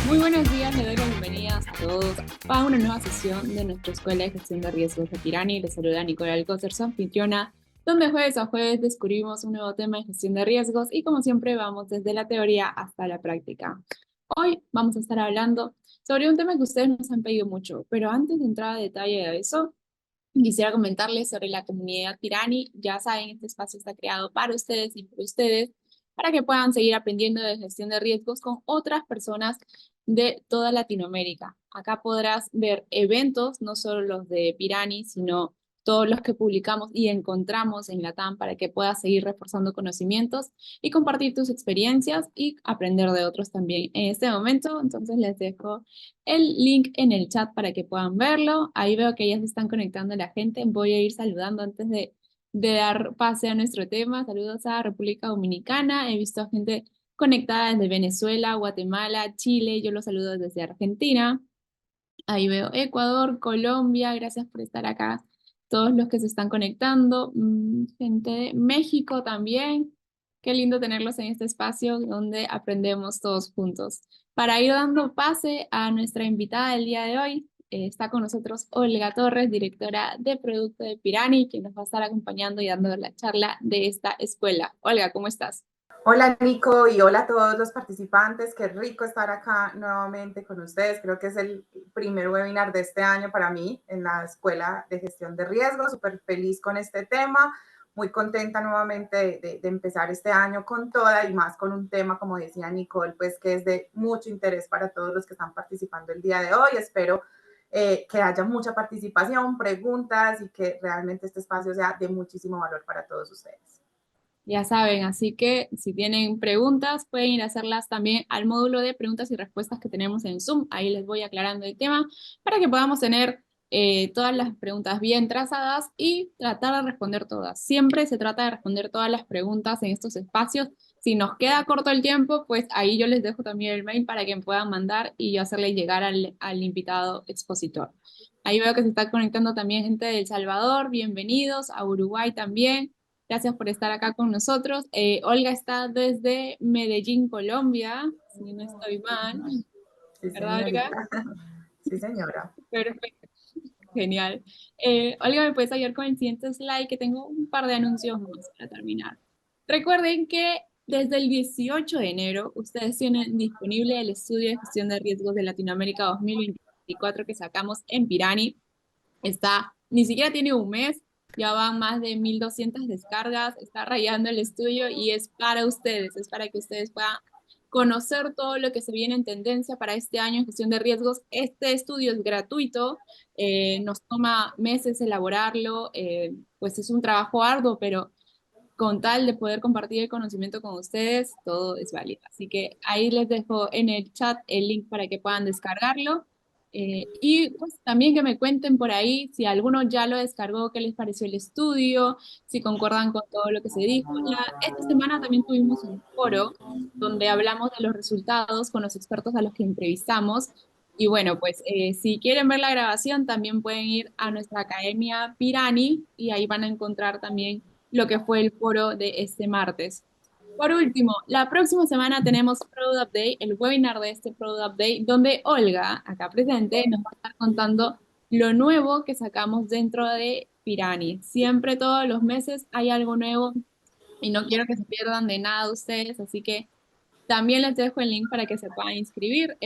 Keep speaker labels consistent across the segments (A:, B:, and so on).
A: Muy buenos días, le doy la bienvenida a todos a una nueva sesión de nuestra Escuela de Gestión de Riesgos de Pirani. Les saluda Nicola Alcocer, su anfitriona, donde jueves a jueves descubrimos un nuevo tema de gestión de riesgos y como siempre vamos desde la teoría hasta la práctica. Hoy vamos a estar hablando sobre un tema que ustedes nos han pedido mucho, pero antes de entrar a detalle de eso, quisiera comentarles sobre la comunidad Pirani. Ya saben, este espacio está creado para ustedes y por ustedes, para que puedan seguir aprendiendo de gestión de riesgos con otras personas de toda Latinoamérica. Acá podrás ver eventos, no solo los de Pirani, sino todos los que publicamos y encontramos en Latam para que puedas seguir reforzando conocimientos y compartir tus experiencias y aprender de otros también en este momento. Entonces les dejo el link en el chat para que puedan verlo. Ahí veo que ya se están conectando la gente. Voy a ir saludando antes de dar pase a nuestro tema. Saludos a República Dominicana. He visto a gente conectada desde Venezuela, Guatemala, Chile. Yo los saludo desde Argentina. Ahí veo Ecuador, Colombia. Gracias por estar acá. Todos los que se están conectando. Gente de México también. Qué lindo tenerlos en este espacio donde aprendemos todos juntos. Para ir dando pase a nuestra invitada del día de hoy, está con nosotros Olga Torres, directora de Producto de Pirani, quien nos va a estar acompañando y dando la charla de esta escuela. Olga, ¿cómo estás?
B: Hola Nico y hola a todos los participantes, qué rico estar acá nuevamente con ustedes. Creo que es el primer webinar de este año para mí en la Escuela de Gestión de Riesgos. Súper feliz con este tema, muy contenta nuevamente de empezar este año con toda y más con un tema, como decía Nicole, pues que es de mucho interés para todos los que están participando el día de hoy. Espero que haya mucha participación, preguntas y que realmente este espacio sea de muchísimo valor para todos ustedes.
A: Ya saben, así que si tienen preguntas, pueden ir a hacerlas también al módulo de preguntas y respuestas que tenemos en Zoom. Ahí les voy aclarando el tema para que podamos tener todas las preguntas bien trazadas y tratar de responder todas. Siempre se trata de responder todas las preguntas en estos espacios. Si nos queda corto el tiempo, pues ahí yo les dejo también el mail para que me puedan mandar y yo hacerle llegar al invitado expositor. Ahí veo que se está conectando también gente de El Salvador. Bienvenidos a Uruguay también. Gracias por estar acá con nosotros. Olga está desde Medellín, Colombia, si no estoy mal.
B: Sí,
A: ¿Verdad, Olga?
B: señorita. Sí, señora.
A: Perfecto, genial. Olga, ¿me puedes ayudar con el siguiente slide? Que tengo un par de anuncios más para terminar. Recuerden que desde el 18 de enero ustedes tienen disponible el estudio de gestión de riesgos de Latinoamérica 2024 que sacamos en Pirani. Ni siquiera tiene un mes, ya van más de 1.200 descargas, está rayando el estudio y es para ustedes, es para que ustedes puedan conocer todo lo que se viene en tendencia para este año en gestión de riesgos. Este estudio es gratuito, nos toma meses elaborarlo, pues es un trabajo arduo, pero con tal de poder compartir el conocimiento con ustedes, todo es válido. Así que ahí les dejo en el chat el link para que puedan descargarlo. Y pues también que me cuenten por ahí si alguno ya lo descargó, qué les pareció el estudio, si concuerdan con todo lo que se dijo. Esta semana también tuvimos un foro donde hablamos de los resultados con los expertos a los que entrevistamos. Y bueno, pues si quieren ver la grabación, también pueden ir a nuestra academia Pirani y ahí van a encontrar también lo que fue el foro de este martes. Por último, la próxima semana tenemos Product Update, el webinar de este Product Update, donde Olga, acá presente, nos va a estar contando lo nuevo que sacamos dentro de Pirani. Siempre todos los meses hay algo nuevo y no quiero que se pierdan de nada ustedes, así que también les dejo el link para que se puedan inscribir.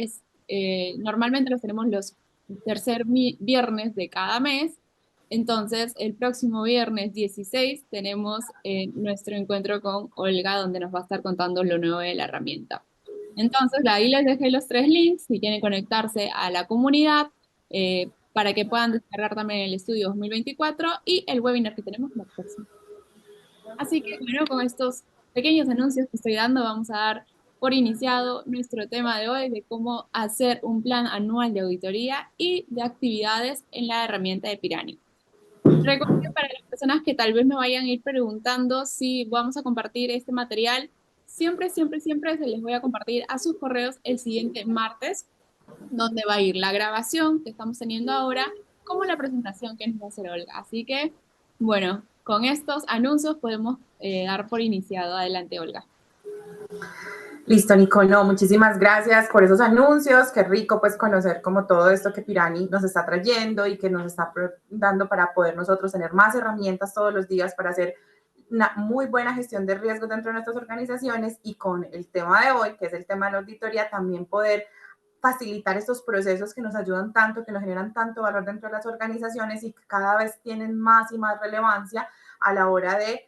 A: Normalmente los tenemos los tercer viernes de cada mes. Entonces, el próximo viernes 16 tenemos nuestro encuentro con Olga, donde nos va a estar contando lo nuevo de la herramienta. Entonces, ahí les dejé los tres links si quieren conectarse a la comunidad para que puedan descargar también el estudio 2024 y el webinar que tenemos la próxima. Así que, bueno, con estos pequeños anuncios que estoy dando, vamos a dar por iniciado nuestro tema de hoy de cómo hacer un plan anual de auditoría y de actividades en la herramienta de Pirani. Recuerden que para las personas que tal vez me vayan a ir preguntando si vamos a compartir este material, siempre, siempre, siempre se les voy a compartir a sus correos el siguiente martes, donde va a ir la grabación que estamos teniendo ahora, como la presentación que nos va a hacer Olga. Así que, bueno, con estos anuncios podemos dar por iniciado. Adelante, Olga.
B: Listo, Nico, no, muchísimas gracias por esos anuncios. Qué rico pues conocer como todo esto que Pirani nos está trayendo y que nos está dando para poder nosotros tener más herramientas todos los días para hacer una muy buena gestión de riesgos dentro de nuestras organizaciones, y con el tema de hoy, que es el tema de la auditoría, también poder facilitar estos procesos que nos ayudan tanto, que nos generan tanto valor dentro de las organizaciones y que cada vez tienen más y más relevancia a la hora de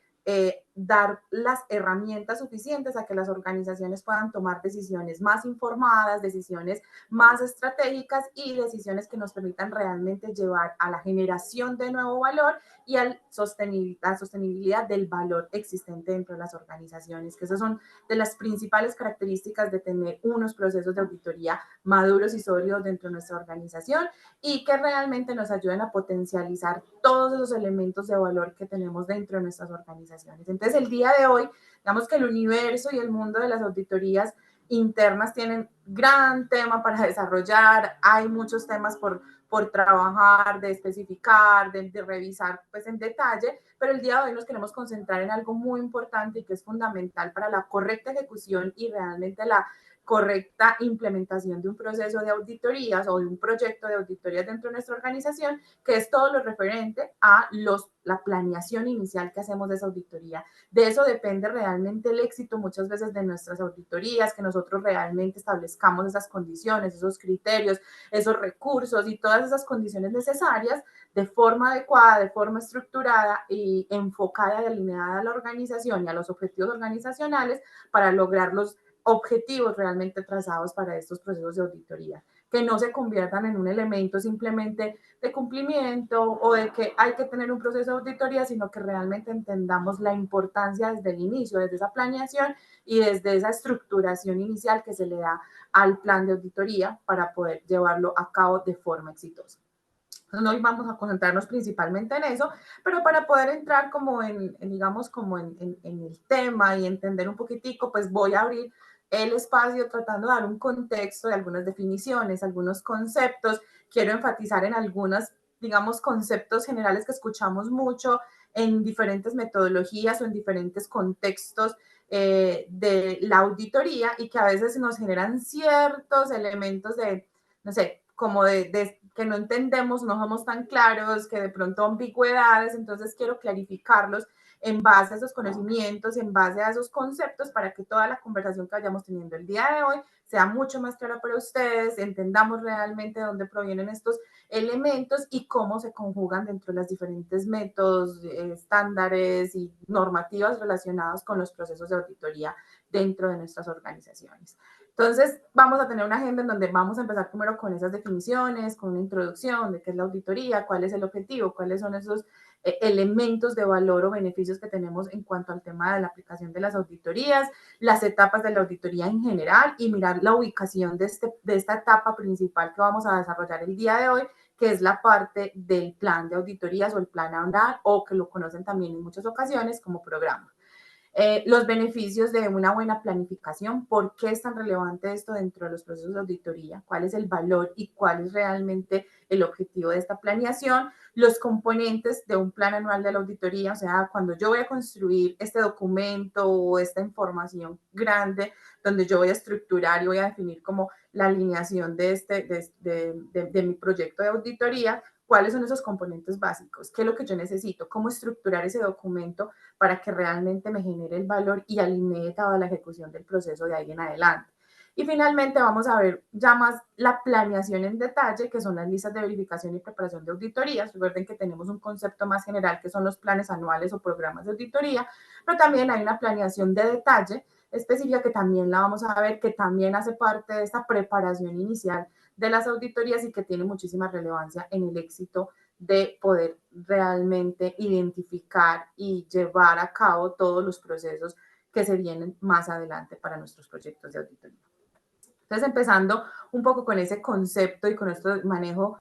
B: dar las herramientas suficientes a que las organizaciones puedan tomar decisiones más informadas, decisiones más estratégicas y decisiones que nos permitan realmente llevar a la generación de nuevo valor y a la sostenibilidad del valor existente dentro de las organizaciones, que esas son de las principales características de tener unos procesos de auditoría maduros y sólidos dentro de nuestra organización y que realmente nos ayuden a potencializar todos esos elementos de valor que tenemos dentro de nuestras organizaciones. Entonces, el día de hoy, digamos que el universo y el mundo de las auditorías internas tienen gran tema para desarrollar, hay muchos temas por trabajar, de especificar, de revisar pues en detalle, pero el día de hoy nos queremos concentrar en algo muy importante y que es fundamental para la correcta ejecución y realmente la correcta implementación de un proceso de auditorías o de un proyecto de auditorías dentro de nuestra organización, que es todo lo referente a la planeación inicial que hacemos de esa auditoría. De eso depende realmente el éxito muchas veces de nuestras auditorías, que nosotros realmente establezcamos esas condiciones, esos criterios, esos recursos y todas esas condiciones necesarias de forma adecuada, de forma estructurada y enfocada y alineada a la organización y a los objetivos organizacionales para lograr los objetivos realmente trazados para estos procesos de auditoría, que no se conviertan en un elemento simplemente de cumplimiento o de que hay que tener un proceso de auditoría, sino que realmente entendamos la importancia desde el inicio, desde esa planeación y desde esa estructuración inicial que se le da al plan de auditoría para poder llevarlo a cabo de forma exitosa. Entonces, hoy vamos a concentrarnos principalmente en eso, pero para poder entrar como digamos, como en el tema y entender un poquitico, pues voy a abrir el espacio tratando de dar un contexto de algunas definiciones, algunos conceptos. Quiero enfatizar en algunos, digamos, conceptos generales que escuchamos mucho en diferentes metodologías o en diferentes contextos de la auditoría y que a veces nos generan ciertos elementos de, no sé, como de que no entendemos, no somos tan claros, que de pronto ambigüedades, entonces quiero clarificarlos en base a esos conocimientos, en base a esos conceptos, para que toda la conversación que vayamos teniendo el día de hoy sea mucho más clara para ustedes, entendamos realmente de dónde provienen estos elementos y cómo se conjugan dentro de los diferentes métodos, estándares y normativas relacionados con los procesos de auditoría dentro de nuestras organizaciones. Entonces, vamos a tener una agenda en donde vamos a empezar primero con esas definiciones, con una introducción de qué es la auditoría, cuál es el objetivo, cuáles son esos elementos de valor o beneficios que tenemos en cuanto al tema de la aplicación de las auditorías, las etapas de la auditoría en general y mirar la ubicación de esta etapa principal que vamos a desarrollar el día de hoy, que es la parte del plan de auditorías o el plan anual, o que lo conocen también en muchas ocasiones como programa. Los beneficios de una buena planificación, por qué es tan relevante esto dentro de los procesos de auditoría, cuál es el valor y cuál es realmente el objetivo de esta planeación, los componentes de un plan anual de la auditoría, o sea, cuando yo voy a construir este documento o esta información grande, donde yo voy a estructurar y voy a definir como la alineación de mi proyecto de auditoría, cuáles son esos componentes básicos, qué es lo que yo necesito, cómo estructurar ese documento para que realmente me genere el valor y alinee toda la ejecución del proceso de ahí en adelante. Y finalmente vamos a ver ya más la planeación en detalle, que son las listas de verificación y preparación de auditorías. Recuerden que tenemos un concepto más general que son los planes anuales o programas de auditoría, pero también hay una planeación de detalle específica que también la vamos a ver, que también hace parte de esta preparación inicial de las auditorías y que tiene muchísima relevancia en el éxito de poder realmente identificar y llevar a cabo todos los procesos que se vienen más adelante para nuestros proyectos de auditoría. Entonces, empezando un poco con ese concepto y con este manejo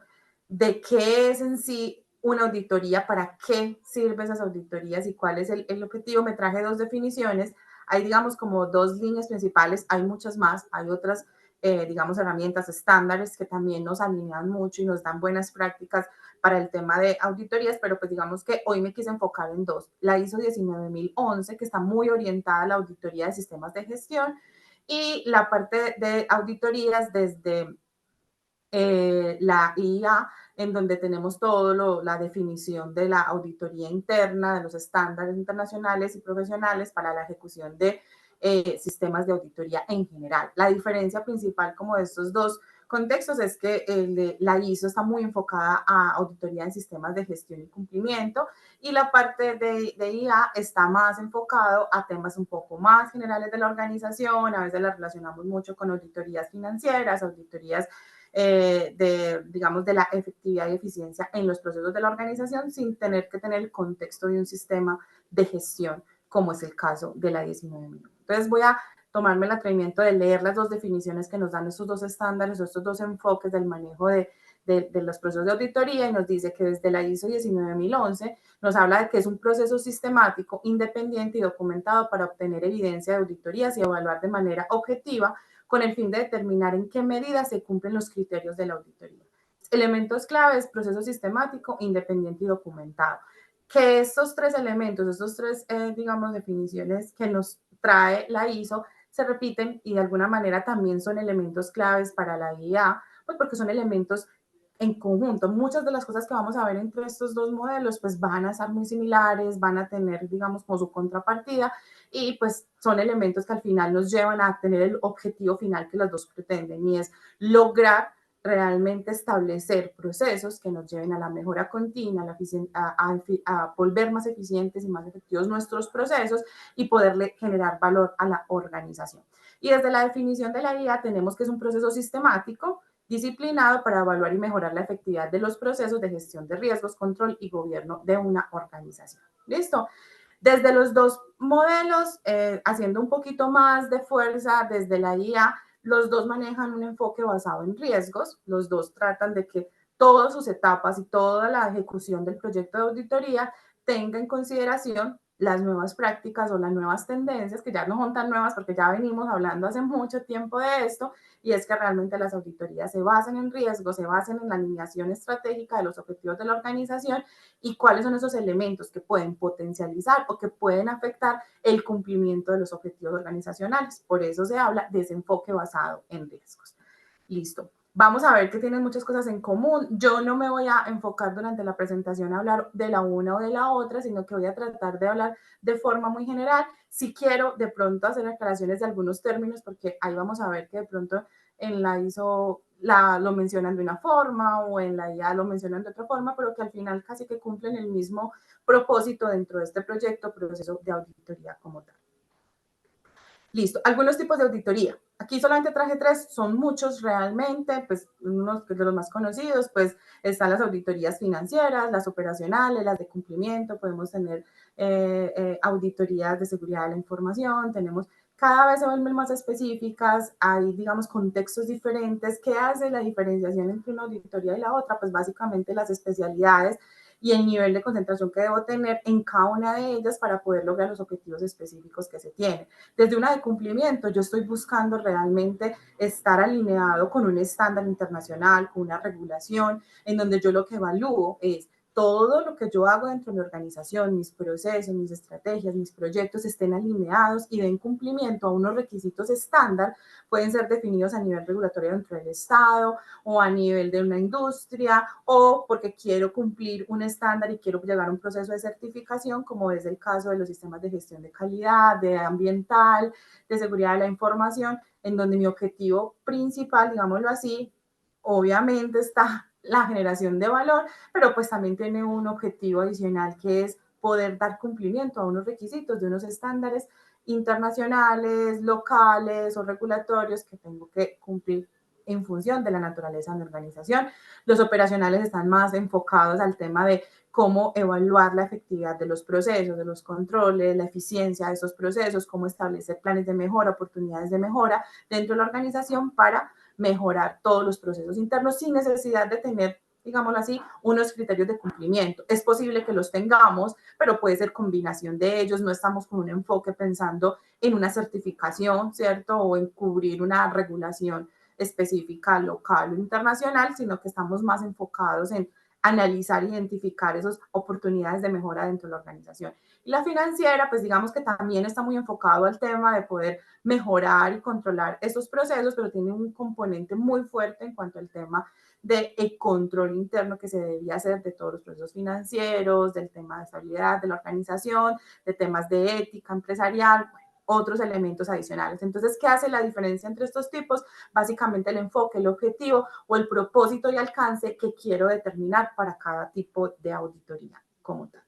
B: de qué es en sí una auditoría, para qué sirven esas auditorías y cuál es el objetivo, me traje dos definiciones. Hay, digamos, como dos líneas principales, hay muchas más, hay otras digamos, herramientas, estándares que también nos alinean mucho y nos dan buenas prácticas para el tema de auditorías, pero pues digamos que hoy me quise enfocar en dos. La ISO 19011, que está muy orientada a la auditoría de sistemas de gestión, y la parte de auditorías desde la IA, en donde tenemos todo la definición de la auditoría interna, de los estándares internacionales y profesionales para la ejecución de sistemas de auditoría en general. La diferencia principal como de estos dos contextos es que la ISO está muy enfocada a auditoría en sistemas de gestión y cumplimiento, y la parte de IA está más enfocado a temas un poco más generales de la organización. A veces la relacionamos mucho con auditorías financieras, auditorías digamos, de la efectividad y eficiencia en los procesos de la organización, sin tener que tener el contexto de un sistema de gestión, como es el caso de la 19.000. Entonces voy a tomarme el atrevimiento de leer las dos definiciones que nos dan estos dos estándares o estos dos enfoques del manejo de los procesos de auditoría, y nos dice que desde la ISO 19011 nos habla de que es un proceso sistemático, independiente y documentado para obtener evidencia de auditorías y evaluar de manera objetiva con el fin de determinar en qué medida se cumplen los criterios de la auditoría. Elementos claves: proceso sistemático, independiente y documentado. Que estos tres elementos, estos tres, digamos, definiciones que nos trae la ISO, se repiten y de alguna manera también son elementos claves para la IA, pues porque son elementos en conjunto. Muchas de las cosas que vamos a ver entre estos dos modelos pues van a ser muy similares, van a tener, digamos, como su contrapartida, y pues son elementos que al final nos llevan a tener el objetivo final que los dos pretenden, y es lograr realmente establecer procesos que nos lleven a la mejora continua, a volver más eficientes y más efectivos nuestros procesos y poderle generar valor a la organización. Y desde la definición de la IA tenemos que es un proceso sistemático, disciplinado para evaluar y mejorar la efectividad de los procesos de gestión de riesgos, control y gobierno de una organización. ¿Listo? Desde los dos modelos, haciendo un poquito más de fuerza desde la IA, los dos manejan un enfoque basado en riesgos. Los dos tratan de que todas sus etapas y toda la ejecución del proyecto de auditoría tenga en consideración las nuevas prácticas o las nuevas tendencias, que ya no son tan nuevas porque ya venimos hablando hace mucho tiempo de esto, y es que realmente las auditorías se basan en riesgos, se basan en la alineación estratégica de los objetivos de la organización y cuáles son esos elementos que pueden potencializar o que pueden afectar el cumplimiento de los objetivos organizacionales. Por eso se habla de ese enfoque basado en riesgos. Listo. Vamos a ver que tienen muchas cosas en común. Yo no me voy a enfocar durante la presentación a hablar de la una o de la otra, sino que voy a tratar de hablar de forma muy general. Si quiero de pronto hacer aclaraciones de algunos términos, porque ahí vamos a ver que de pronto en la ISO lo mencionan de una forma o en la IA lo mencionan de otra forma, pero que al final casi que cumplen el mismo propósito dentro de este proyecto, proceso de auditoría como tal. Listo, algunos tipos de auditoría. Aquí solamente traje tres, son muchos realmente, pues unos de los más conocidos, pues están las auditorías financieras, las operacionales, las de cumplimiento, podemos tener auditorías de seguridad de la información, tenemos, cada vez se vuelven más específicas, hay, digamos, contextos diferentes. ¿Qué hace la diferenciación entre una auditoría y la otra? Pues básicamente las especialidades y el nivel de concentración que debo tener en cada una de ellas para poder lograr los objetivos específicos que se tienen. Desde una de cumplimiento, yo estoy buscando realmente estar alineado con un estándar internacional, con una regulación, en donde yo lo que evalúo es todo lo que yo hago dentro de mi organización, mis procesos, mis estrategias, mis proyectos estén alineados y den cumplimiento a unos requisitos estándar. Pueden ser definidos a nivel regulatorio dentro del Estado o a nivel de una industria, o porque quiero cumplir un estándar y quiero llegar a un proceso de certificación, como es el caso de los sistemas de gestión de calidad, de ambiental, de seguridad de la información, en donde mi objetivo principal, digámoslo así, obviamente está la generación de valor, pero pues también tiene un objetivo adicional, que es poder dar cumplimiento a unos requisitos de unos estándares internacionales, locales o regulatorios que tengo que cumplir en función de la naturaleza de la organización. Los operacionales están más enfocados al tema de cómo evaluar la efectividad de los procesos, de los controles, la eficiencia de esos procesos, cómo establecer planes de mejora, oportunidades de mejora dentro de la organización para mejorar todos los procesos internos sin necesidad de tener, digámoslo así, unos criterios de cumplimiento. Es posible que los tengamos, pero puede ser combinación de ellos. No estamos con un enfoque pensando en una certificación, ¿cierto? O en cubrir una regulación específica local o internacional, sino que estamos más enfocados en analizar e identificar esas oportunidades de mejora dentro de la organización. Y la financiera, pues digamos que también está muy enfocado al tema de poder mejorar y controlar estos procesos, pero tiene un componente muy fuerte en cuanto al tema del control interno que se debía hacer de todos los procesos financieros, del tema de estabilidad de la organización, de temas de ética empresarial, otros elementos adicionales. Entonces, ¿qué hace la diferencia entre estos tipos? Básicamente el enfoque, el objetivo o el propósito y alcance que quiero determinar para cada tipo de auditoría como tal.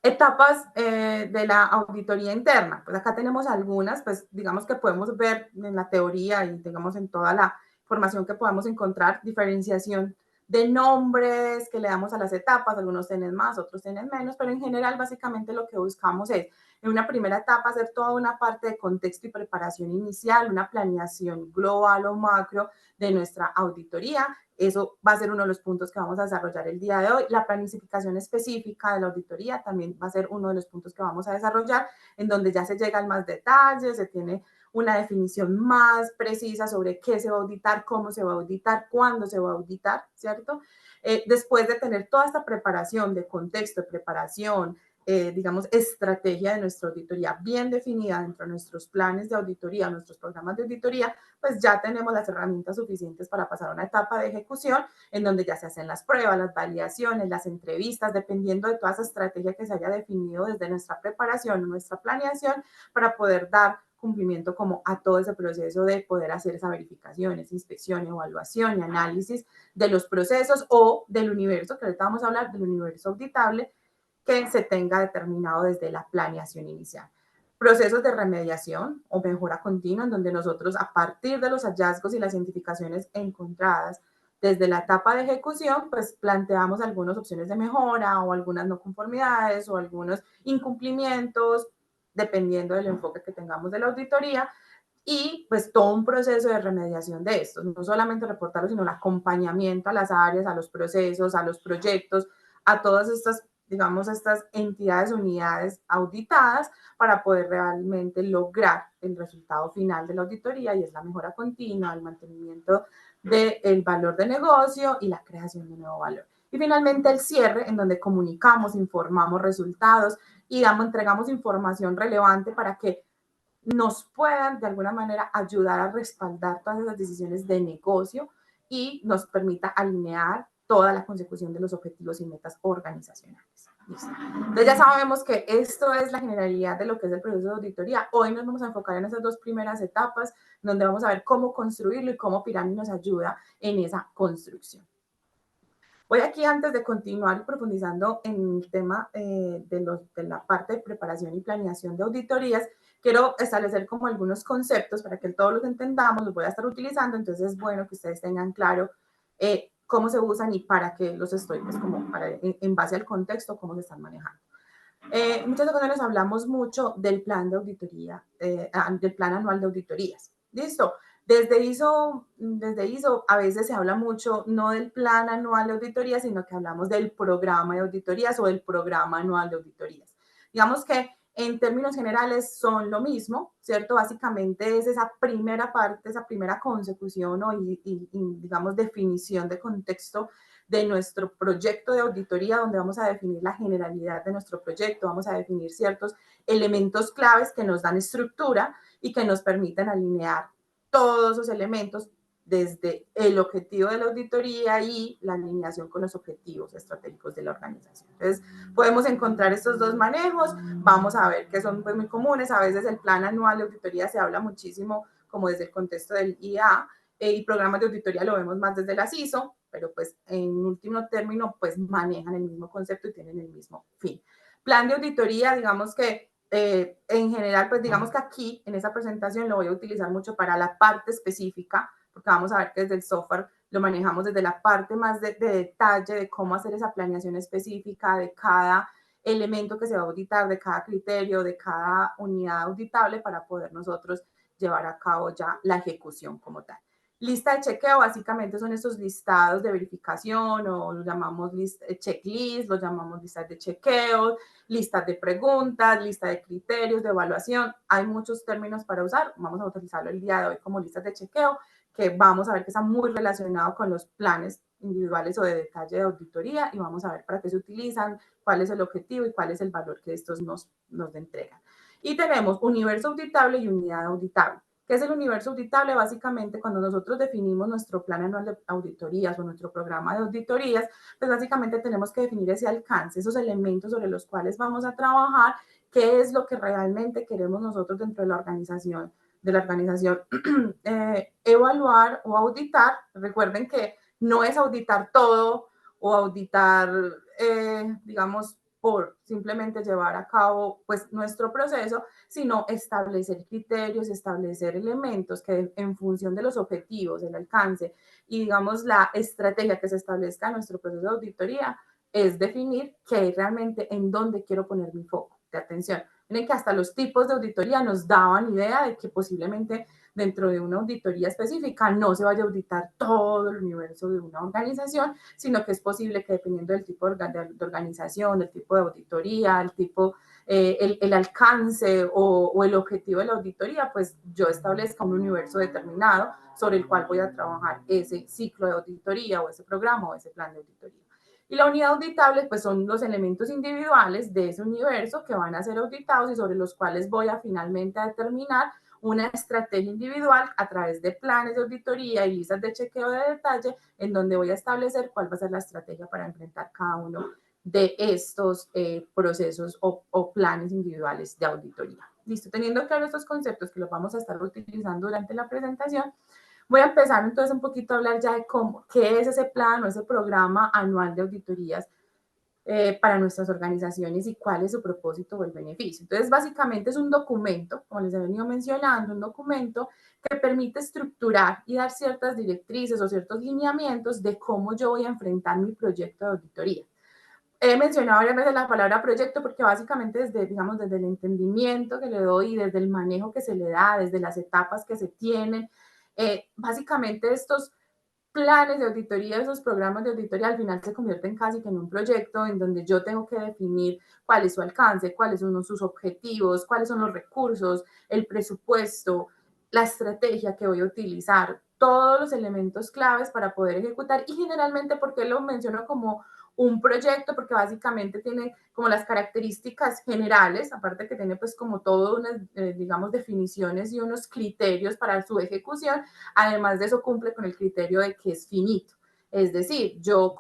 B: Etapas de la auditoría interna. Pues acá tenemos algunas, pues digamos que podemos ver en la teoría y digamos en toda la información que podamos encontrar, diferenciación de nombres que le damos a las etapas, algunos tienen más, otros tienen menos, pero en general básicamente lo que buscamos es en una primera etapa hacer toda una parte de contexto y preparación inicial, una planeación global o macro de nuestra auditoría. Eso va a ser uno de los puntos que vamos a desarrollar el día de hoy. La planificación específica de la auditoría también va a ser uno de los puntos que vamos a desarrollar, en donde ya se llega al más detalle, se tiene una definición más precisa sobre qué se va a auditar, cómo se va a auditar, cuándo se va a auditar, ¿cierto? Después de tener toda esta preparación de contexto, de preparación, digamos, estrategia de nuestra auditoría bien definida dentro de nuestros planes de auditoría, nuestros programas de auditoría, pues ya tenemos las herramientas suficientes para pasar a una etapa de ejecución en donde ya se hacen las pruebas, las validaciones, las entrevistas, dependiendo de toda esa estrategia que se haya definido desde nuestra preparación, nuestra planeación, para poder dar cumplimiento como a todo ese proceso de poder hacer esa verificación, esa inspección, evaluación y análisis de los procesos o del universo, que ahorita vamos a hablar del universo auditable, que se tenga determinado desde la planeación inicial. Procesos de remediación o mejora continua, en donde nosotros a partir de los hallazgos y las identificaciones encontradas desde la etapa de ejecución, pues planteamos algunas opciones de mejora o algunas no conformidades o algunos incumplimientos, dependiendo del enfoque que tengamos de la auditoría, y pues todo un proceso de remediación de estos, no solamente reportarlo, sino el acompañamiento a las áreas, a los procesos, a los proyectos, a todas estas, digamos, estas entidades, unidades auditadas para poder realmente lograr el resultado final de la auditoría y es la mejora continua, el mantenimiento del valor de negocio y la creación de un nuevo valor. Y finalmente el cierre, en donde comunicamos, informamos resultados y entregamos información relevante para que nos puedan de alguna manera ayudar a respaldar todas esas decisiones de negocio y nos permita alinear toda la consecución de los objetivos y metas organizacionales. ¿Listo? Entonces ya sabemos que esto es la generalidad de lo que es el proceso de auditoría. Hoy nos vamos a enfocar en esas dos primeras etapas, donde vamos a ver cómo construirlo y cómo Pirani nos ayuda en esa construcción. Voy aquí, antes de continuar profundizando en el tema de la parte de preparación y planeación de auditorías, quiero establecer como algunos conceptos para que todos los entendamos, los voy a estar utilizando, entonces es bueno que ustedes tengan claro cómo se usan y para qué los estoy, pues como en base al contexto, cómo se están manejando. Muchas ocasiones hablamos mucho del plan de auditoría, del plan anual de auditorías. ¿Listo? Desde ISO a veces se habla mucho no del plan anual de auditoría, sino que hablamos del programa de auditorías o del programa anual de auditorías. Digamos que en términos generales son lo mismo, ¿cierto? Básicamente es esa primera parte, esa primera consecución y digamos, definición de contexto de nuestro proyecto de auditoría, donde vamos a definir la generalidad de nuestro proyecto, vamos a definir ciertos elementos claves que nos dan estructura y que nos permiten alinear todos esos elementos desde el objetivo de la auditoría y la alineación con los objetivos estratégicos de la organización. Entonces, podemos encontrar estos dos manejos, vamos a ver que son pues, muy comunes, a veces el plan anual de auditoría se habla muchísimo como desde el contexto del IA, y programas de auditoría lo vemos más desde las ISO, pero pues en último término pues manejan el mismo concepto y tienen el mismo fin. Plan de auditoría, digamos que en general, pues digamos que aquí en esa presentación lo voy a utilizar mucho para la parte específica, porque vamos a ver que desde el software lo manejamos desde la parte más de detalle de cómo hacer esa planeación específica de cada elemento que se va a auditar, de cada criterio, de cada unidad auditable para poder nosotros llevar a cabo ya la ejecución como tal. Lista de chequeo básicamente son estos listados de verificación o los llamamos checklist, los llamamos listas de chequeo, listas de preguntas, lista de criterios de evaluación. Hay muchos términos para usar. Vamos a utilizarlo el día de hoy como listas de chequeo, que vamos a ver que está muy relacionado con los planes individuales o de detalle de auditoría y vamos a ver para qué se utilizan, cuál es el objetivo y cuál es el valor que estos nos entregan. Y tenemos universo auditable y unidad auditable. ¿Qué es el universo auditable? Básicamente, cuando nosotros definimos nuestro plan anual de auditorías o nuestro programa de auditorías, pues básicamente tenemos que definir ese alcance, esos elementos sobre los cuales vamos a trabajar, qué es lo que realmente queremos nosotros dentro de la organización, evaluar o auditar. Recuerden que no es auditar todo o auditar, digamos, por simplemente llevar a cabo pues nuestro proceso, sino establecer criterios, establecer elementos que en función de los objetivos, el alcance y digamos la estrategia que se establezca en nuestro proceso de auditoría, es definir qué realmente en dónde quiero poner mi foco de atención. Miren que hasta los tipos de auditoría nos daban idea de que posiblemente dentro de una auditoría específica no se vaya a auditar todo el universo de una organización, sino que es posible que dependiendo del tipo de organización, del tipo de auditoría, el tipo, el alcance o el objetivo de la auditoría, pues yo establezca un universo determinado sobre el cual voy a trabajar ese ciclo de auditoría o ese programa o ese plan de auditoría. Y la unidad auditable, pues son los elementos individuales de ese universo que van a ser auditados y sobre los cuales voy a finalmente determinar una estrategia individual a través de planes de auditoría y listas de chequeo de detalle, en donde voy a establecer cuál va a ser la estrategia para enfrentar cada uno de estos procesos o planes individuales de auditoría. Listo, teniendo claro estos conceptos que los vamos a estar utilizando durante la presentación, voy a empezar entonces un poquito a hablar ya de cómo, qué es ese plan o ese programa anual de auditorías para nuestras organizaciones y cuál es su propósito o el beneficio. Entonces, básicamente es un documento, como les he venido mencionando, un documento que permite estructurar y dar ciertas directrices o ciertos lineamientos de cómo yo voy a enfrentar mi proyecto de auditoría. He mencionado varias veces la palabra proyecto porque básicamente desde, digamos, desde el entendimiento que le doy, desde el manejo que se le da, desde las etapas que se tienen, básicamente estos planes de auditoría, esos programas de auditoría al final se convierten casi que en un proyecto en donde yo tengo que definir cuál es su alcance, cuáles son sus objetivos, cuáles son los recursos, el presupuesto, la estrategia que voy a utilizar, todos los elementos claves para poder ejecutar y generalmente, ¿por qué lo menciono como un proyecto? Porque básicamente tiene como las características generales, aparte que tiene pues como todo unas, digamos, definiciones y unos criterios para su ejecución. Además de eso, cumple con el criterio de que es finito. Es decir, yo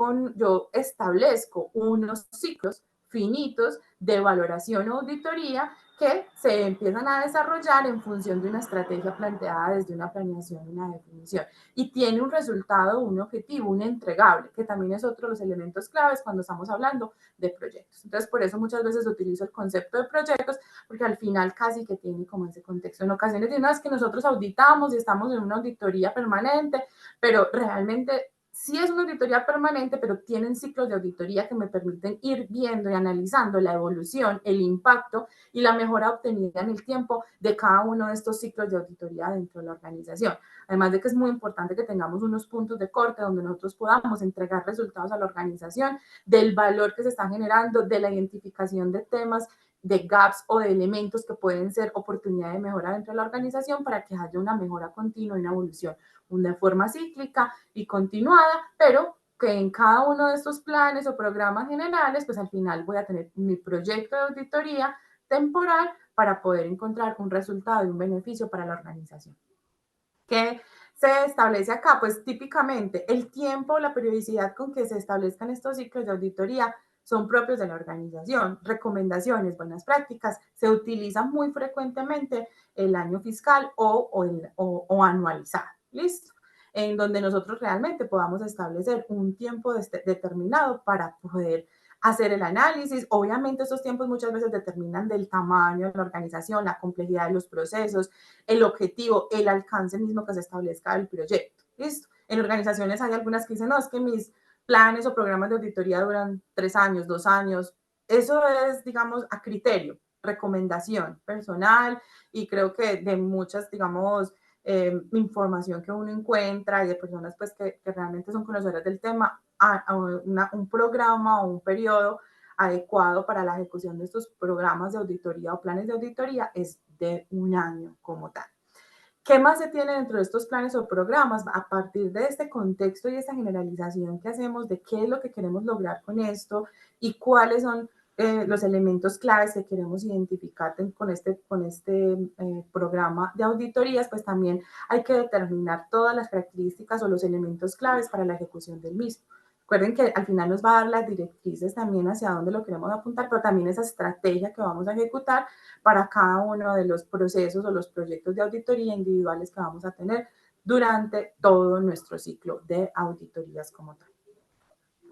B: establezco unos ciclos finitos de valoración o auditoría que se empiezan a desarrollar en función de una estrategia planteada desde una planeación y una definición. Y tiene un resultado, un objetivo, un entregable, que también es otro de los elementos claves cuando estamos hablando de proyectos. Entonces, por eso muchas veces utilizo el concepto de proyectos, porque al final casi que tiene como ese contexto. En ocasiones de es que nosotros auditamos y estamos en una auditoría permanente, pero realmente sí es una auditoría permanente, pero tienen ciclos de auditoría que me permiten ir viendo y analizando la evolución, el impacto y la mejora obtenida en el tiempo de cada uno de estos ciclos de auditoría dentro de la organización. Además de que es muy importante que tengamos unos puntos de corte donde nosotros podamos entregar resultados a la organización del valor que se está generando, de la identificación de temas, de gaps o de elementos que pueden ser oportunidad de mejora dentro de la organización para que haya una mejora continua y una evolución, una forma cíclica y continuada, pero que en cada uno de estos planes o programas generales, pues al final voy a tener mi proyecto de auditoría temporal para poder encontrar un resultado y un beneficio para la organización. ¿Qué se establece acá? Pues típicamente el tiempo, la periodicidad con que se establezcan estos ciclos de auditoría son propios de la organización. Recomendaciones, buenas prácticas, se utilizan muy frecuentemente el año fiscal o anualizado. ¿Listo? En donde nosotros realmente podamos establecer un tiempo determinado para poder hacer el análisis. Obviamente estos tiempos muchas veces determinan del tamaño de la organización, la complejidad de los procesos, el objetivo, el alcance mismo que se establezca del proyecto. ¿Listo? En organizaciones hay algunas que dicen, no, es que mis planes o programas de auditoría duran 3 años, 2 años. Eso es, digamos, a criterio, recomendación personal y creo que de muchas, digamos, información que uno encuentra y de personas pues que realmente son conocedoras del tema a un programa o un periodo adecuado para la ejecución de estos programas de auditoría o planes de auditoría es de un año como tal. ¿Qué más se tiene dentro de estos planes o programas? A partir de este contexto y esta generalización que hacemos de qué es lo que queremos lograr con esto y cuáles son los elementos claves que queremos identificar con este programa de auditorías, pues también hay que determinar todas las características o los elementos claves para la ejecución del mismo. Recuerden que al final nos va a dar las directrices también hacia dónde lo queremos apuntar, pero también esa estrategia que vamos a ejecutar para cada uno de los procesos o los proyectos de auditoría individuales que vamos a tener durante todo nuestro ciclo de auditorías como tal.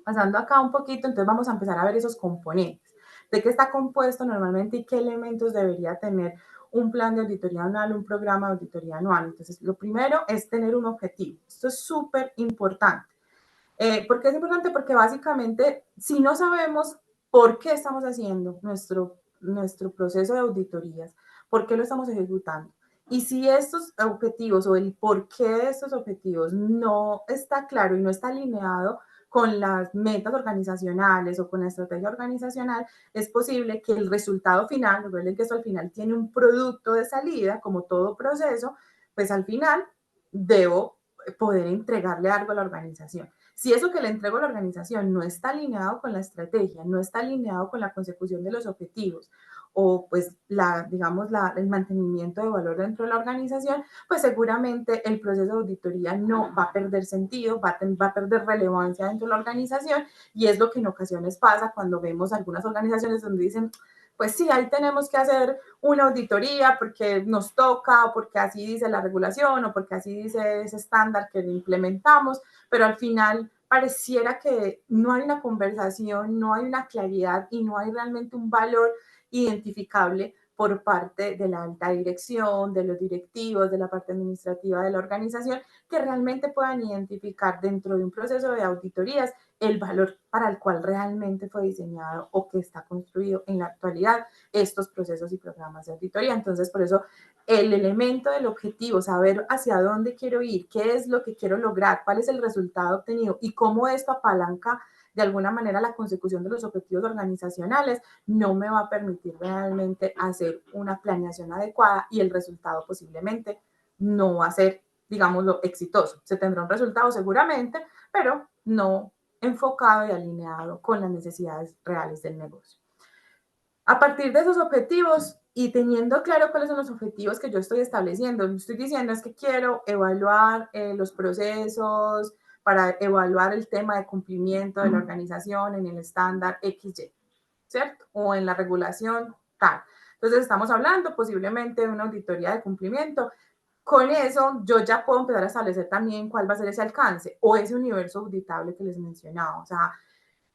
B: Pasando acá un poquito, entonces vamos a empezar a ver esos componentes. ¿De qué está compuesto normalmente y qué elementos debería tener un plan de auditoría anual, un programa de auditoría anual? Entonces, lo primero es tener un objetivo. Esto es súper importante. ¿Por qué es importante? Porque básicamente, si no sabemos por qué estamos haciendo nuestro proceso de auditorías, por qué lo estamos ejecutando, y si estos objetivos o el por qué de estos objetivos no está claro y no está alineado con las metas organizacionales o con la estrategia organizacional, es posible que el resultado final, recuerden que eso al final tiene un producto de salida, como todo proceso, pues al final debo poder entregarle algo a la organización. Si eso que le entrego a la organización no está alineado con la estrategia, no está alineado con la consecución de los objetivos o pues el mantenimiento de valor dentro de la organización, pues seguramente el proceso de auditoría no va a perder sentido, va a perder relevancia dentro de la organización y es lo que en ocasiones pasa cuando vemos algunas organizaciones donde dicen, pues sí, ahí tenemos que hacer una auditoría porque nos toca o porque así dice la regulación o porque así dice ese estándar que implementamos, pero al final pareciera que no hay una conversación, no hay una claridad y no hay realmente un valor identificable por parte de la alta dirección, de los directivos, de la parte administrativa de la organización, que realmente puedan identificar dentro de un proceso de auditorías el valor para el cual realmente fue diseñado o que está construido en la actualidad estos procesos y programas de auditoría. Entonces, por eso el elemento del objetivo, saber hacia dónde quiero ir, qué es lo que quiero lograr, cuál es el resultado obtenido y cómo esto apalanca de alguna manera la consecución de los objetivos organizacionales, no me va a permitir realmente hacer una planeación adecuada y el resultado posiblemente no va a ser, digámoslo, exitoso. Se tendrá un resultado seguramente, pero no enfocado y alineado con las necesidades reales del negocio. A partir de esos objetivos y teniendo claro cuáles son los objetivos que yo estoy estableciendo, estoy diciendo es que quiero evaluar los procesos para evaluar el tema de cumplimiento de la organización en el estándar XY, ¿cierto? O en la regulación tal. Entonces estamos hablando posiblemente de una auditoría de cumplimiento. Con eso yo ya puedo empezar a establecer también cuál va a ser ese alcance o ese universo auditable que les mencionaba. O sea,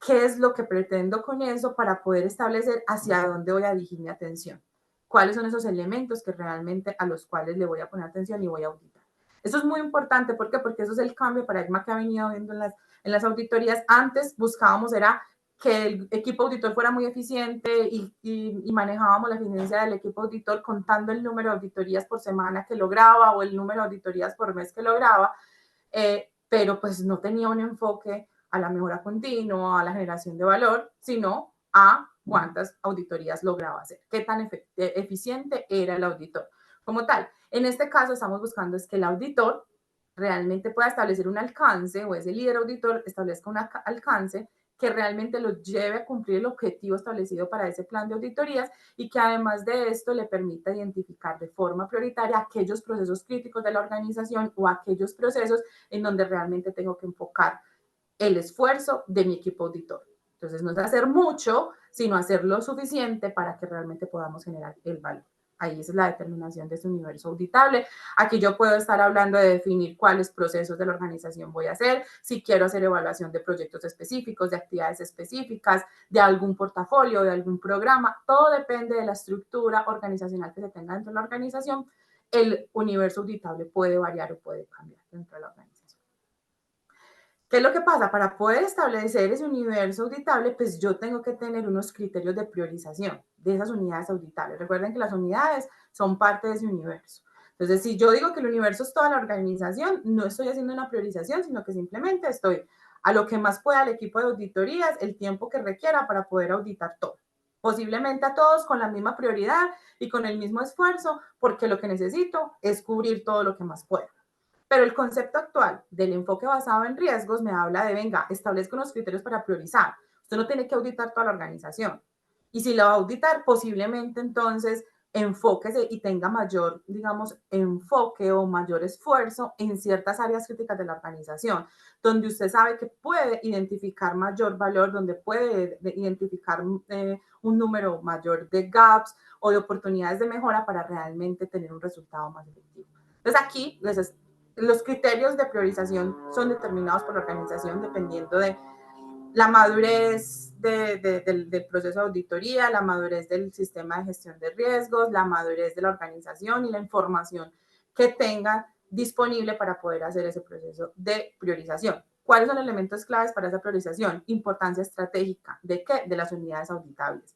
B: qué es lo que pretendo con eso para poder establecer hacia dónde voy a dirigir mi atención. Cuáles son esos elementos que realmente a los cuales le voy a poner atención y voy a auditar. Eso es muy importante, ¿por qué? Porque eso es el cambio de paradigma que ha venido viendo en las auditorías. Antes buscábamos era que el equipo auditor fuera muy eficiente y manejábamos la eficiencia del equipo auditor contando el número de auditorías por semana que lograba o el número de auditorías por mes que lograba, pero pues no tenía un enfoque a la mejora continua, a la generación de valor, sino a cuántas auditorías lograba hacer, qué tan eficiente era el auditor. Como tal, en este caso estamos buscando es que el auditor realmente pueda establecer un alcance o ese líder auditor establezca un alcance que realmente lo lleve a cumplir el objetivo establecido para ese plan de auditorías y que además de esto le permita identificar de forma prioritaria aquellos procesos críticos de la organización o aquellos procesos en donde realmente tengo que enfocar el esfuerzo de mi equipo auditor. Entonces, no es hacer mucho, sino hacer lo suficiente para que realmente podamos generar el valor. Ahí es la determinación de ese universo auditable. Aquí yo puedo estar hablando de definir cuáles procesos de la organización voy a hacer, si quiero hacer evaluación de proyectos específicos, de actividades específicas, de algún portafolio, de algún programa. Todo depende de la estructura organizacional que se tenga dentro de la organización. El universo auditable puede variar o puede cambiar dentro de la organización. ¿Qué es lo que pasa? Para poder establecer ese universo auditable, pues yo tengo que tener unos criterios de priorización de esas unidades auditables. Recuerden que las unidades son parte de ese universo. Entonces, si yo digo que el universo es toda la organización, no estoy haciendo una priorización, sino que simplemente estoy a lo que más pueda el equipo de auditorías, el tiempo que requiera para poder auditar todo. Posiblemente a todos con la misma prioridad y con el mismo esfuerzo, porque lo que necesito es cubrir todo lo que más pueda. Pero el concepto actual del enfoque basado en riesgos me habla de, venga, establezca unos criterios para priorizar. Usted no tiene que auditar toda la organización. Y si la va a auditar, posiblemente entonces enfóquese y tenga mayor, digamos, enfoque o mayor esfuerzo en ciertas áreas críticas de la organización, donde usted sabe que puede identificar mayor valor, donde puede identificar un número mayor de gaps o de oportunidades de mejora para realmente tener un resultado más efectivo. Entonces aquí los criterios de priorización son determinados por la organización dependiendo de la madurez del proceso de auditoría, la madurez del sistema de gestión de riesgos, la madurez de la organización y la información que tengan disponible para poder hacer ese proceso de priorización. ¿Cuáles son los elementos claves para esa priorización? Importancia estratégica. ¿De qué? De las unidades auditables.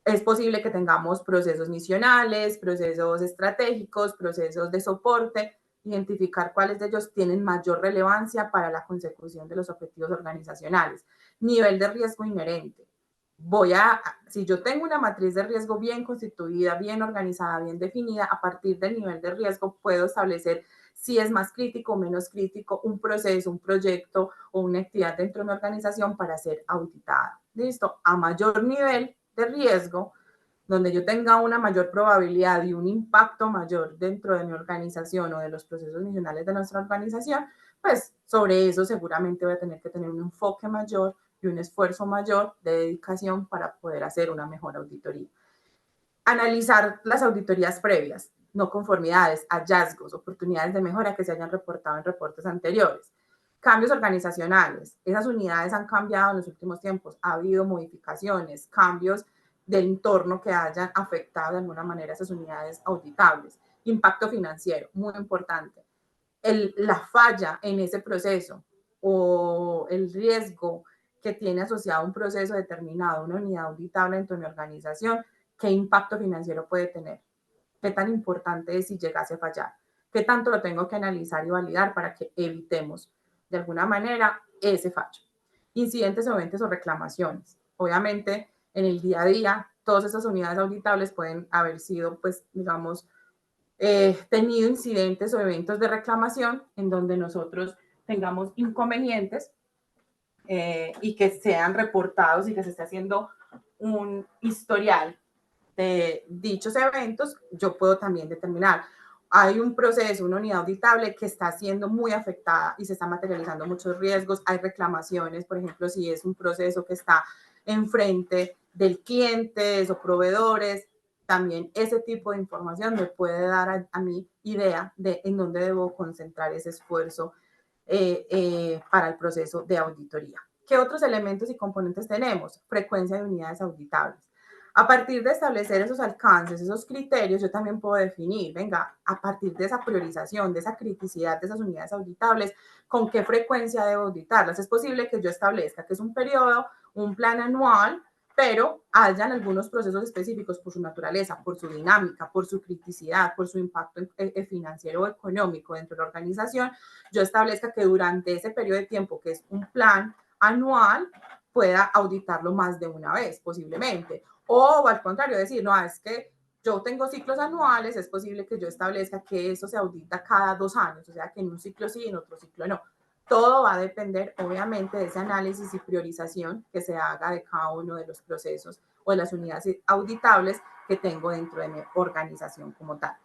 B: Es posible que tengamos procesos misionales, procesos estratégicos, procesos de soporte, identificar cuáles de ellos tienen mayor relevancia para la consecución de los objetivos organizacionales. Nivel de riesgo inherente. Si yo tengo una matriz de riesgo bien constituida, bien organizada, bien definida, a partir del nivel de riesgo puedo establecer si es más crítico o menos crítico un proceso, un proyecto o una actividad dentro de mi organización para ser auditada. ¿Listo? A mayor nivel de riesgo, donde yo tenga una mayor probabilidad y un impacto mayor dentro de mi organización o de los procesos misionales de nuestra organización, pues sobre eso seguramente voy a tener que tener un enfoque mayor y un esfuerzo mayor de dedicación para poder hacer una mejor auditoría. Analizar las auditorías previas, no conformidades, hallazgos, oportunidades de mejora que se hayan reportado en reportes anteriores. Cambios organizacionales. Esas unidades han cambiado en los últimos tiempos. Ha habido modificaciones, cambios del entorno que hayan afectado de alguna manera esas unidades auditables. Impacto financiero, muy importante. La falla en ese proceso o el riesgo que tiene asociado un proceso determinado, una unidad auditable dentro de mi organización, ¿qué impacto financiero puede tener? ¿Qué tan importante es si llegase a fallar? ¿Qué tanto lo tengo que analizar y validar para que evitemos de alguna manera ese fallo? Incidentes o eventos o reclamaciones. Obviamente, en el día a día, todas esas unidades auditables pueden haber sido, pues, digamos, tenido incidentes o eventos de reclamación en donde nosotros tengamos inconvenientes y que sean reportados y que se esté haciendo un historial de dichos eventos, yo puedo también determinar. Hay un proceso, una unidad auditable que está siendo muy afectada y se están materializando muchos riesgos. Hay reclamaciones, por ejemplo, si es un proceso que está enfrente del clientes o proveedores, también ese tipo de información me puede dar a mí idea de en dónde debo concentrar ese esfuerzo para el proceso de auditoría. ¿Qué otros elementos y componentes tenemos? Frecuencia de unidades auditables. A partir de establecer esos alcances, esos criterios, yo también puedo definir, venga, a partir de esa priorización, de esa criticidad de esas unidades auditables, con qué frecuencia debo auditarlas. Es posible que yo establezca que es un periodo, un plan anual, pero hayan algunos procesos específicos por su naturaleza, por su dinámica, por su criticidad, por su impacto financiero o económico dentro de la organización, yo establezca que durante ese periodo de tiempo, que es un plan anual, pueda auditarlo más de una vez, posiblemente. O al contrario, decir, no, es que yo tengo ciclos anuales, es posible que yo establezca que eso se audita cada 2 años, o sea, que en un ciclo sí, en otro ciclo no. Todo va a depender, obviamente, de ese análisis y priorización que se haga de cada uno de los procesos o de las unidades auditables que tengo dentro de mi organización como tal.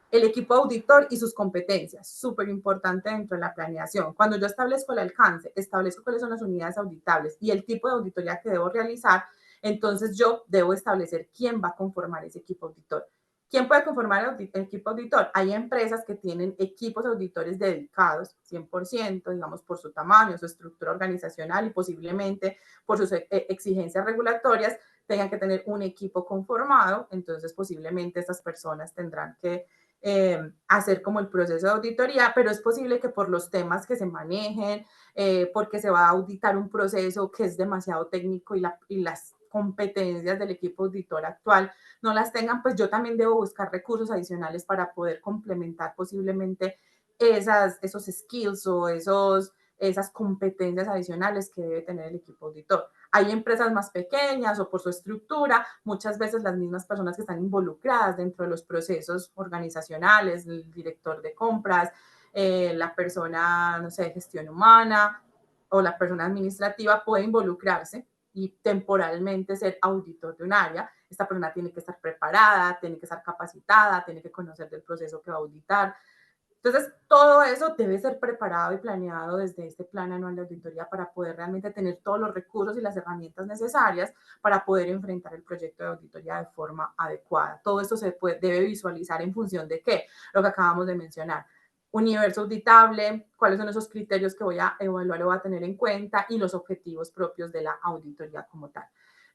B: El equipo auditor y sus competencias, súper importante dentro de la planeación. Cuando yo establezco el alcance, establezco cuáles son las unidades auditables y el tipo de auditoría que debo realizar, entonces yo debo establecer quién va a conformar ese equipo auditor. ¿Quién puede conformar el equipo auditor? Hay empresas que tienen equipos auditores dedicados 100%, digamos, por su tamaño, su estructura organizacional y posiblemente por sus exigencias regulatorias, tengan que tener un equipo conformado. Entonces, posiblemente estas personas tendrán que hacer como el proceso de auditoría, pero es posible que por los temas que se manejen, porque se va a auditar un proceso que es demasiado técnico y las competencias del equipo auditor actual no las tengan, pues yo también debo buscar recursos adicionales para poder complementar posiblemente esos skills o esas competencias adicionales que debe tener el equipo auditor. Hay empresas más pequeñas o por su estructura, muchas veces las mismas personas que están involucradas dentro de los procesos organizacionales, el director de compras, la persona, no sé, de gestión humana o la persona administrativa puede involucrarse y temporalmente ser auditor de un área. Esta persona tiene que estar preparada, tiene que estar capacitada, tiene que conocer del proceso que va a auditar. Entonces, todo eso debe ser preparado y planeado desde este plan anual de auditoría para poder realmente tener todos los recursos y las herramientas necesarias para poder enfrentar el proyecto de auditoría de forma adecuada. Todo esto debe visualizar en función de qué, lo que acabamos de mencionar. Universo auditable, cuáles son esos criterios que voy a evaluar o voy a tener en cuenta y los objetivos propios de la auditoría como tal.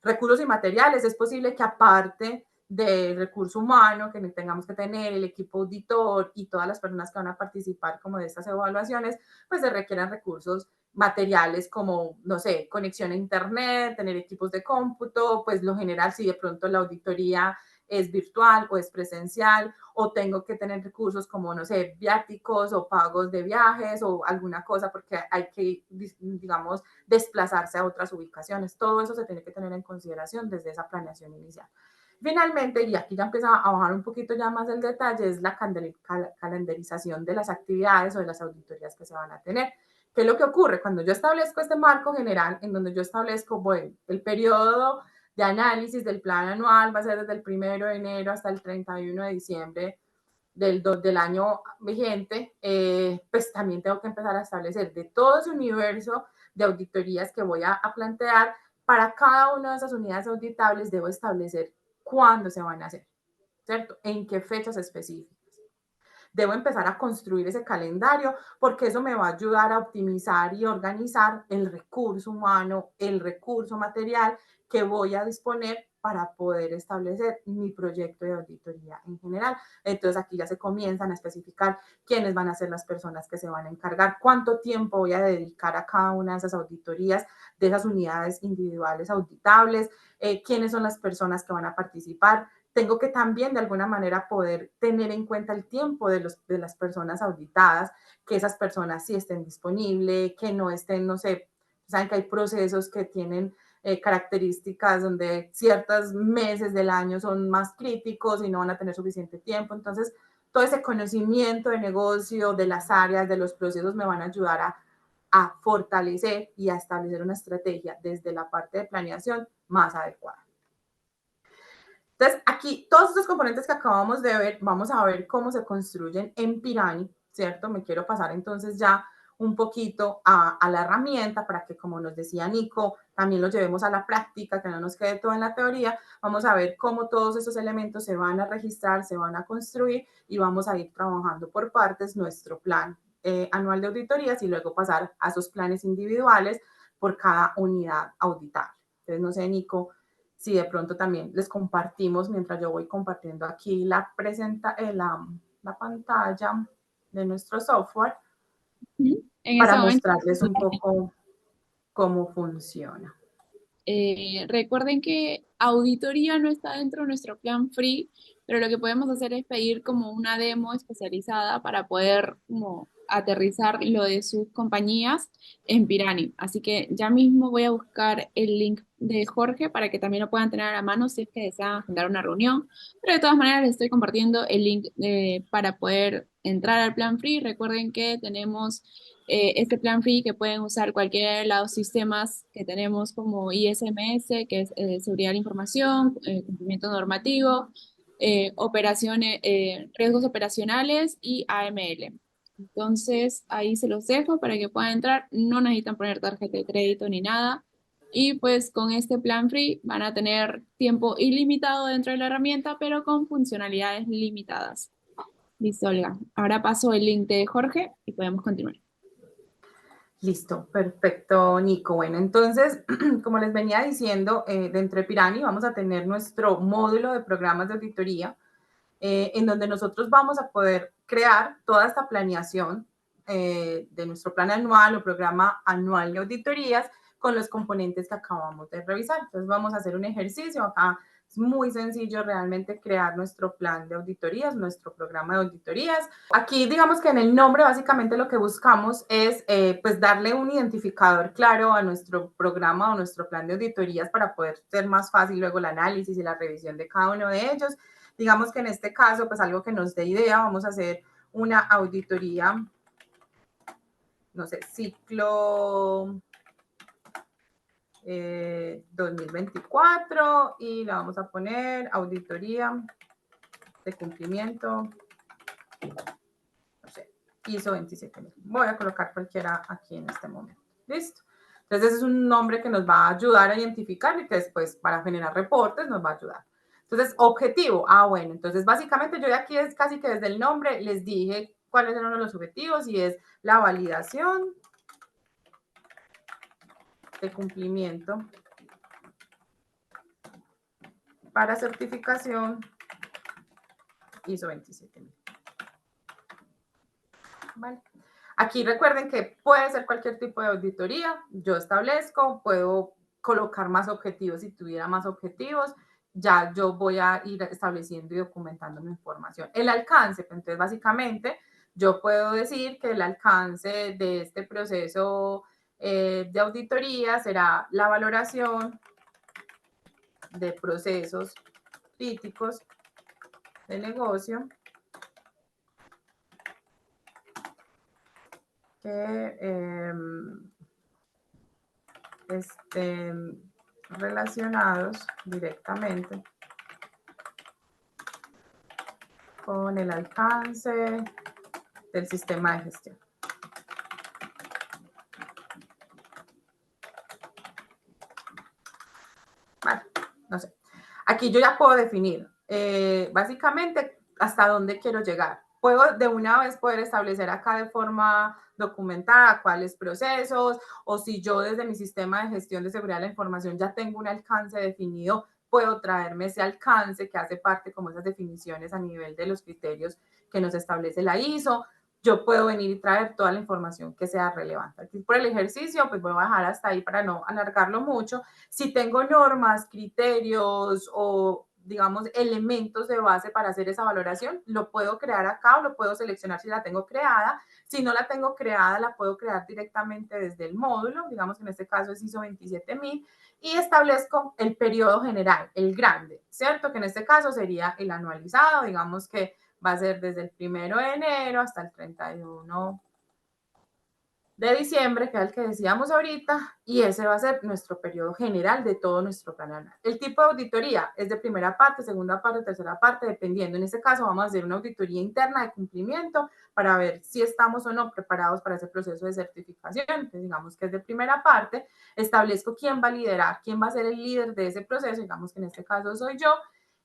B: Recursos y materiales, es posible que aparte del recurso humano que tengamos que tener, el equipo auditor y todas las personas que van a participar como de estas evaluaciones, pues se requieran recursos materiales como, no sé, conexión a internet, tener equipos de cómputo, pues lo general si de pronto la auditoría es virtual o es presencial, o tengo que tener recursos como, no sé, viáticos o pagos de viajes o alguna cosa porque hay que, digamos, desplazarse a otras ubicaciones. Todo eso se tiene que tener en consideración desde esa planeación inicial. Finalmente, y aquí ya empieza a bajar un poquito ya más el detalle, es la calendarización de las actividades o de las auditorías que se van a tener. ¿Qué es lo que ocurre? Cuando yo establezco este marco general, en donde yo establezco, bueno, el periodo de análisis del plan anual va a ser desde el 1 de enero hasta el 31 de diciembre del año vigente, pues también tengo que empezar a establecer de todo ese universo de auditorías que voy a plantear, para cada una de esas unidades auditables debo establecer cuándo se van a hacer, ¿cierto? En qué fechas específicas. Debo empezar a construir ese calendario porque eso me va a ayudar a optimizar y organizar el recurso humano, el recurso material que voy a disponer para poder establecer mi proyecto de auditoría en general. Entonces aquí ya se comienzan a especificar quiénes van a ser las personas que se van a encargar, cuánto tiempo voy a dedicar a cada una de esas auditorías, de esas unidades individuales auditables, quiénes son las personas que van a participar. Tengo que también de alguna manera poder tener en cuenta el tiempo de las personas auditadas, que esas personas sí estén disponibles, que no estén, no sé, saben que hay procesos que tienen características donde ciertos meses del año son más críticos y no van a tener suficiente tiempo. Entonces, todo ese conocimiento de negocio, de las áreas, de los procesos me van a ayudar a fortalecer y a establecer una estrategia desde la parte de planeación más adecuada. Entonces, aquí todos estos componentes que acabamos de ver, vamos a ver cómo se construyen en Pirani, ¿cierto? Me quiero pasar entonces ya un poquito a la herramienta para que, como nos decía Nico, también lo llevemos a la práctica, que no nos quede todo en la teoría. Vamos a ver cómo todos esos elementos se van a registrar, se van a construir y vamos a ir trabajando por partes nuestro plan anual de auditorías y luego pasar a esos planes individuales por cada unidad auditable. Entonces, no sé, Nico, si de pronto también les compartimos mientras yo voy compartiendo aquí la pantalla de nuestro software
A: En ese
B: para
A: momento,
B: mostrarles un poco cómo funciona.
A: recuerden que auditoría no está dentro de nuestro plan free, pero lo que podemos hacer es pedir como una demo especializada para poder como aterrizar lo de sus compañías en Pirani. Así que ya mismo voy a buscar el link de Jorge para que también lo puedan tener a la mano si es que desean agendar una reunión. Pero de todas maneras les estoy compartiendo el link para poder entrar al plan free. Recuerden que tenemos este plan free que pueden usar cualquiera de los sistemas que tenemos como ISMS, que es Seguridad de la Información, Cumplimiento Normativo, operaciones, riesgos operacionales y AML. Entonces, ahí se los dejo para que puedan entrar. No necesitan poner tarjeta de crédito ni nada. Y pues con este plan free van a tener tiempo ilimitado dentro de la herramienta, pero con funcionalidades limitadas. Listo, Olga. Ahora paso el link de Jorge y podemos continuar.
B: Listo, perfecto, Nico. Bueno, entonces, como les venía diciendo, dentro de Pirani vamos a tener nuestro módulo de programas de auditoría, en donde nosotros vamos a poder crear toda esta planeación de nuestro plan anual o programa anual de auditorías con los componentes que acabamos de revisar. Entonces vamos a hacer un ejercicio acá. Es muy sencillo realmente crear nuestro plan de auditorías, nuestro programa de auditorías. Aquí digamos que en el nombre básicamente lo que buscamos es pues darle un identificador claro a nuestro programa o nuestro plan de auditorías para poder ser más fácil luego el análisis y la revisión de cada uno de ellos. Digamos que en este caso pues algo que nos dé idea, vamos a hacer una auditoría, no sé, ciclo 2024 y la vamos a poner auditoría de cumplimiento, no sé, ISO 27000. Voy a colocar cualquiera aquí en este momento. ¿Listo? Entonces, ese es un nombre que nos va a ayudar a identificar y que después para generar reportes nos va a ayudar. Entonces, objetivo. Bueno, entonces básicamente yo de aquí es casi que desde el nombre les dije cuáles eran los objetivos y es la validación de cumplimiento para certificación ISO 27000. ¿Vale? Aquí recuerden que puede ser cualquier tipo de auditoría. Yo establezco, puedo colocar más objetivos si tuviera más objetivos. Ya yo voy a ir estableciendo y documentando mi información. El alcance, pues, entonces básicamente yo puedo decir que el alcance de este proceso de auditoría será la valoración de procesos críticos de negocio que estén relacionados directamente con el alcance del sistema de gestión. Vale, no sé. Aquí yo ya puedo definir básicamente hasta dónde quiero llegar. Puedo de una vez poder establecer acá de forma documentada cuáles procesos, o si yo desde mi sistema de gestión de seguridad de la información ya tengo un alcance definido, puedo traerme ese alcance que hace parte como esas definiciones a nivel de los criterios que nos establece la ISO. Yo puedo venir y traer toda la información que sea relevante. Aquí por el ejercicio, pues voy a bajar hasta ahí para no alargarlo mucho. Si tengo normas, criterios o, digamos, elementos de base para hacer esa valoración, lo puedo crear acá o lo puedo seleccionar si la tengo creada. Si no la tengo creada, la puedo crear directamente desde el módulo, digamos que en este caso es ISO 27000, y establezco el periodo general, el grande, ¿cierto? Que en este caso sería el anualizado, digamos que va a ser desde el 1 de enero hasta el 31 de diciembre, que es el que decíamos ahorita, y ese va a ser nuestro periodo general de todo nuestro plan anual. El tipo de auditoría es de primera parte, segunda parte, tercera parte, dependiendo. En este caso vamos a hacer una auditoría interna de cumplimiento para ver si estamos o no preparados para ese proceso de certificación. Entonces, digamos que es de primera parte, establezco quién va a liderar, quién va a ser el líder de ese proceso, digamos que en este caso soy yo,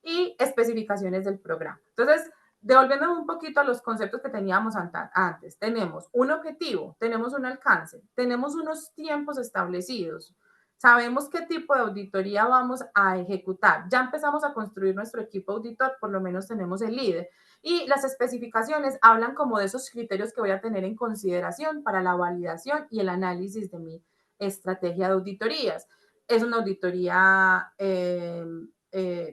B: y especificaciones del programa. Entonces, devolviéndonos un poquito a los conceptos que teníamos antes, tenemos un objetivo, tenemos un alcance, tenemos unos tiempos establecidos, sabemos qué tipo de auditoría vamos a ejecutar, ya empezamos a construir nuestro equipo auditor, por lo menos tenemos el líder, y las especificaciones hablan como de esos criterios que voy a tener en consideración para la validación y el análisis de mi estrategia de auditorías. Es una auditoría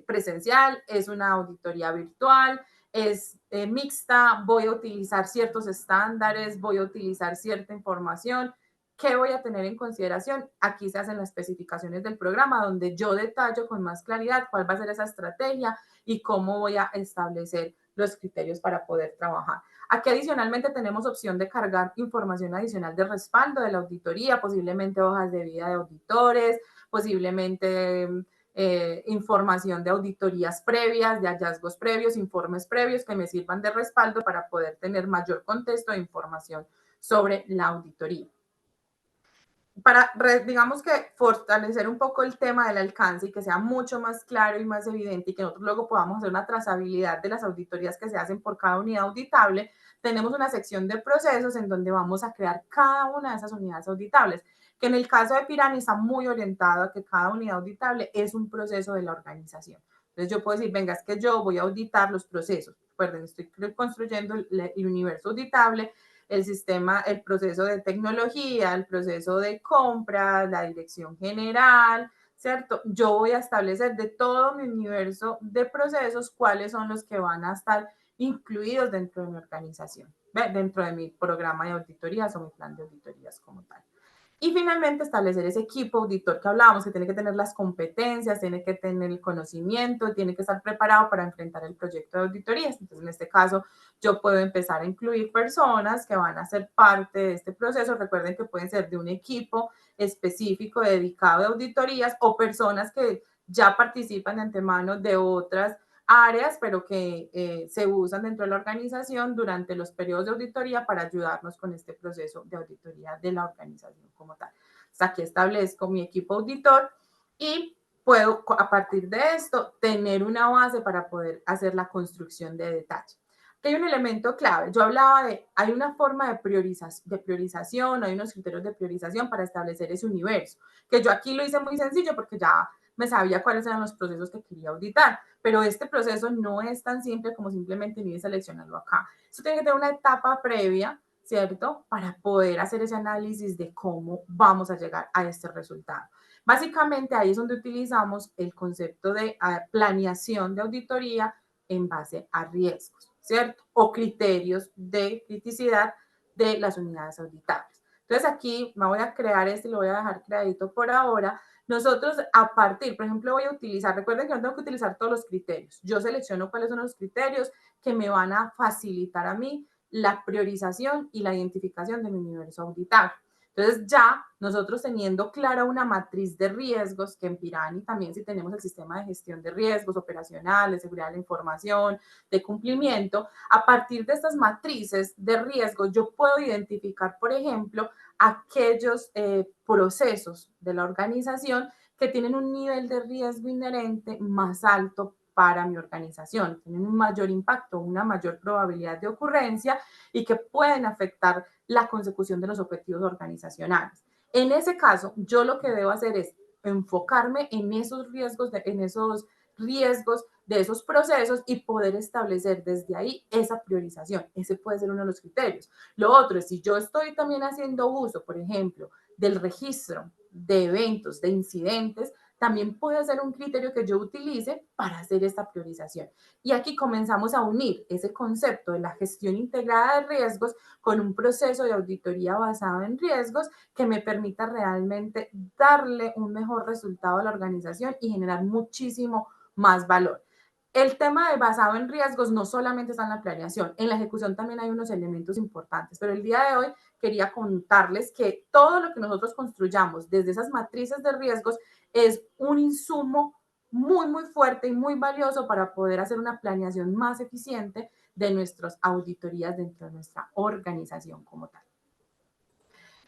B: presencial, es una auditoría virtual, es mixta, voy a utilizar ciertos estándares, voy a utilizar cierta información. ¿Qué voy a tener en consideración? Aquí se hacen las especificaciones del programa donde yo detallo con más claridad cuál va a ser esa estrategia y cómo voy a establecer los criterios para poder trabajar. Aquí adicionalmente tenemos opción de cargar información adicional de respaldo de la auditoría, posiblemente hojas de vida de auditores, posiblemente información de auditorías previas, de hallazgos previos, informes previos que me sirvan de respaldo para poder tener mayor contexto e información sobre la auditoría. Para, digamos que, fortalecer un poco el tema del alcance y que sea mucho más claro y más evidente y que nosotros luego podamos hacer una trazabilidad de las auditorías que se hacen por cada unidad auditable, tenemos una sección de procesos en donde vamos a crear cada una de esas unidades auditables, que en el caso de Pirani está muy orientado a que cada unidad auditable es un proceso de la organización. Entonces yo puedo decir, venga, es que yo voy a auditar los procesos. Recuerden, estoy construyendo el universo auditable. el sistema, el proceso de tecnología, el proceso de compra, la dirección general, ¿cierto? Yo voy a establecer de todo mi universo de procesos cuáles son los que van a estar incluidos dentro de mi organización, dentro de mi programa de auditorías o mi plan de auditorías como tal. Y finalmente establecer ese equipo auditor que hablábamos, que tiene que tener las competencias, tiene que tener el conocimiento, tiene que estar preparado para enfrentar el proyecto de auditorías. Entonces, en este caso, yo puedo empezar a incluir personas que van a ser parte de este proceso. Recuerden que pueden ser de un equipo específico dedicado a auditorías o personas que ya participan de antemano de otras áreas, pero que se usan dentro de la organización durante los periodos de auditoría para ayudarnos con este proceso de auditoría de la organización como tal. Entonces, aquí establezco mi equipo auditor y puedo, a partir de esto, tener una base para poder hacer la construcción de detalle. Aquí hay un elemento clave. Yo hablaba de, hay una forma de priorización, hay unos criterios de priorización para establecer ese universo, que yo aquí lo hice muy sencillo porque ya me sabía cuáles eran los procesos que quería auditar, pero este proceso no es tan simple como simplemente ir y seleccionarlo acá. Eso tiene que tener una etapa previa, ¿cierto? Para poder hacer ese análisis de cómo vamos a llegar a este resultado. Básicamente ahí es donde utilizamos el concepto de planeación de auditoría en base a riesgos, ¿cierto? O criterios de criticidad de las unidades auditables. Entonces aquí me voy a crear este y lo voy a dejar creadito por ahora. Nosotros a partir, por ejemplo, voy a utilizar, recuerden que no tengo que utilizar todos los criterios. Yo selecciono cuáles son los criterios que me van a facilitar a mí la priorización y la identificación de mi universo auditable. Entonces ya nosotros teniendo clara una matriz de riesgos, que en Pirani también si tenemos el sistema de gestión de riesgos operacionales, seguridad de la información, de cumplimiento, a partir de estas matrices de riesgos yo puedo identificar, por ejemplo, aquellos procesos de la organización que tienen un nivel de riesgo inherente más alto para mi organización, tienen un mayor impacto, una mayor probabilidad de ocurrencia y que pueden afectar la consecución de los objetivos organizacionales. En ese caso, yo lo que debo hacer es enfocarme en esos riesgos, de esos procesos y poder establecer desde ahí esa priorización. Ese puede ser uno de los criterios. Lo otro es si yo estoy también haciendo uso, por ejemplo, del registro de eventos, de incidentes, también puede ser un criterio que yo utilice para hacer esta priorización. Y aquí comenzamos a unir ese concepto de la gestión integrada de riesgos con un proceso de auditoría basado en riesgos que me permita realmente darle un mejor resultado a la organización y generar muchísimo más valor. El tema de basado en riesgos no solamente está en la planeación, en la ejecución también hay unos elementos importantes, pero el día de hoy quería contarles que todo lo que nosotros construyamos desde esas matrices de riesgos es un insumo muy, muy fuerte y muy valioso para poder hacer una planeación más eficiente de nuestras auditorías dentro de nuestra organización como tal.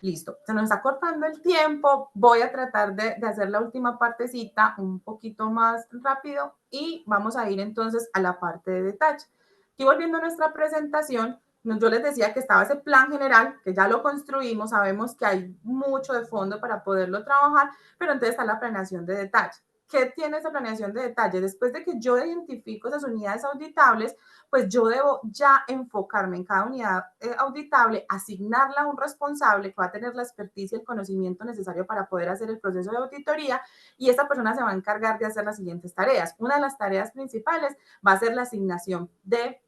B: Listo, se nos está cortando el tiempo, voy a tratar de hacer la última partecita un poquito más rápido y vamos a ir entonces a la parte de detalle. Aquí volviendo a nuestra presentación, yo les decía que estaba ese plan general, que ya lo construimos, sabemos que hay mucho de fondo para poderlo trabajar, pero entonces está la planeación de detalle. ¿Qué tiene esa planeación de detalle? Después de que yo identifico esas unidades auditables, pues yo debo ya enfocarme en cada unidad auditable, asignarla a un responsable que va a tener la expertise y el conocimiento necesario para poder hacer el proceso de auditoría y esa persona se va a encargar de hacer las siguientes tareas. Una de las tareas principales va a ser la asignación de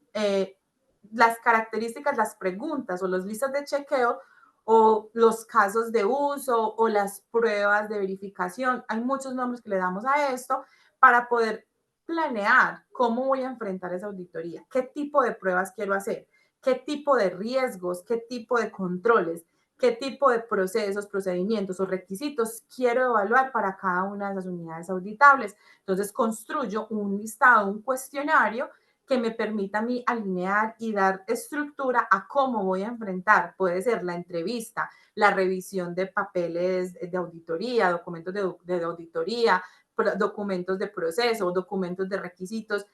B: las características, las preguntas o las listas de chequeo o los casos de uso o las pruebas de verificación. Hay muchos nombres que le damos a esto para poder planear cómo voy a enfrentar esa auditoría, qué tipo de pruebas quiero hacer, qué tipo de riesgos, qué tipo de controles, qué tipo de procesos, procedimientos o requisitos quiero evaluar para cada una de esas unidades auditables. Entonces construyo un listado, un cuestionario que me permita a mí alinear y dar estructura a cómo voy a enfrentar. Puede ser la entrevista, la revisión de papeles de auditoría, documentos de auditoría, documentos de proceso, documentos de requisitos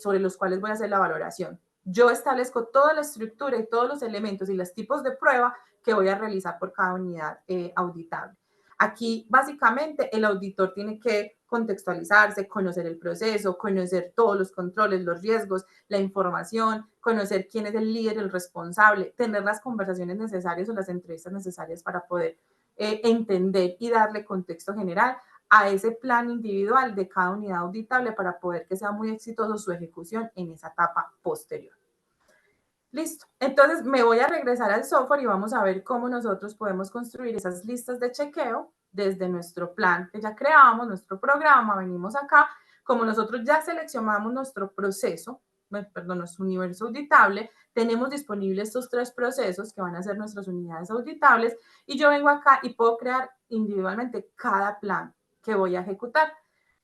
B: sobre los cuales voy a hacer la valoración. Yo establezco toda la estructura y todos los elementos y los tipos de prueba que voy a realizar por cada unidad auditable. Aquí, básicamente, el auditor tiene que contextualizarse, conocer el proceso, conocer todos los controles, los riesgos, la información, conocer quién es el líder, el responsable, tener las conversaciones necesarias o las entrevistas necesarias para poder entender y darle contexto general a ese plan individual de cada unidad auditable para poder que sea muy exitoso su ejecución en esa etapa posterior. Listo. Entonces me voy a regresar al software y vamos a ver cómo nosotros podemos construir esas listas de chequeo desde nuestro plan que ya creamos, nuestro programa. Venimos acá, como nosotros ya seleccionamos nuestro proceso, perdón, nuestro universo auditable, tenemos disponibles estos 3 procesos que van a ser nuestras unidades auditables y yo vengo acá y puedo crear individualmente cada plan que voy a ejecutar.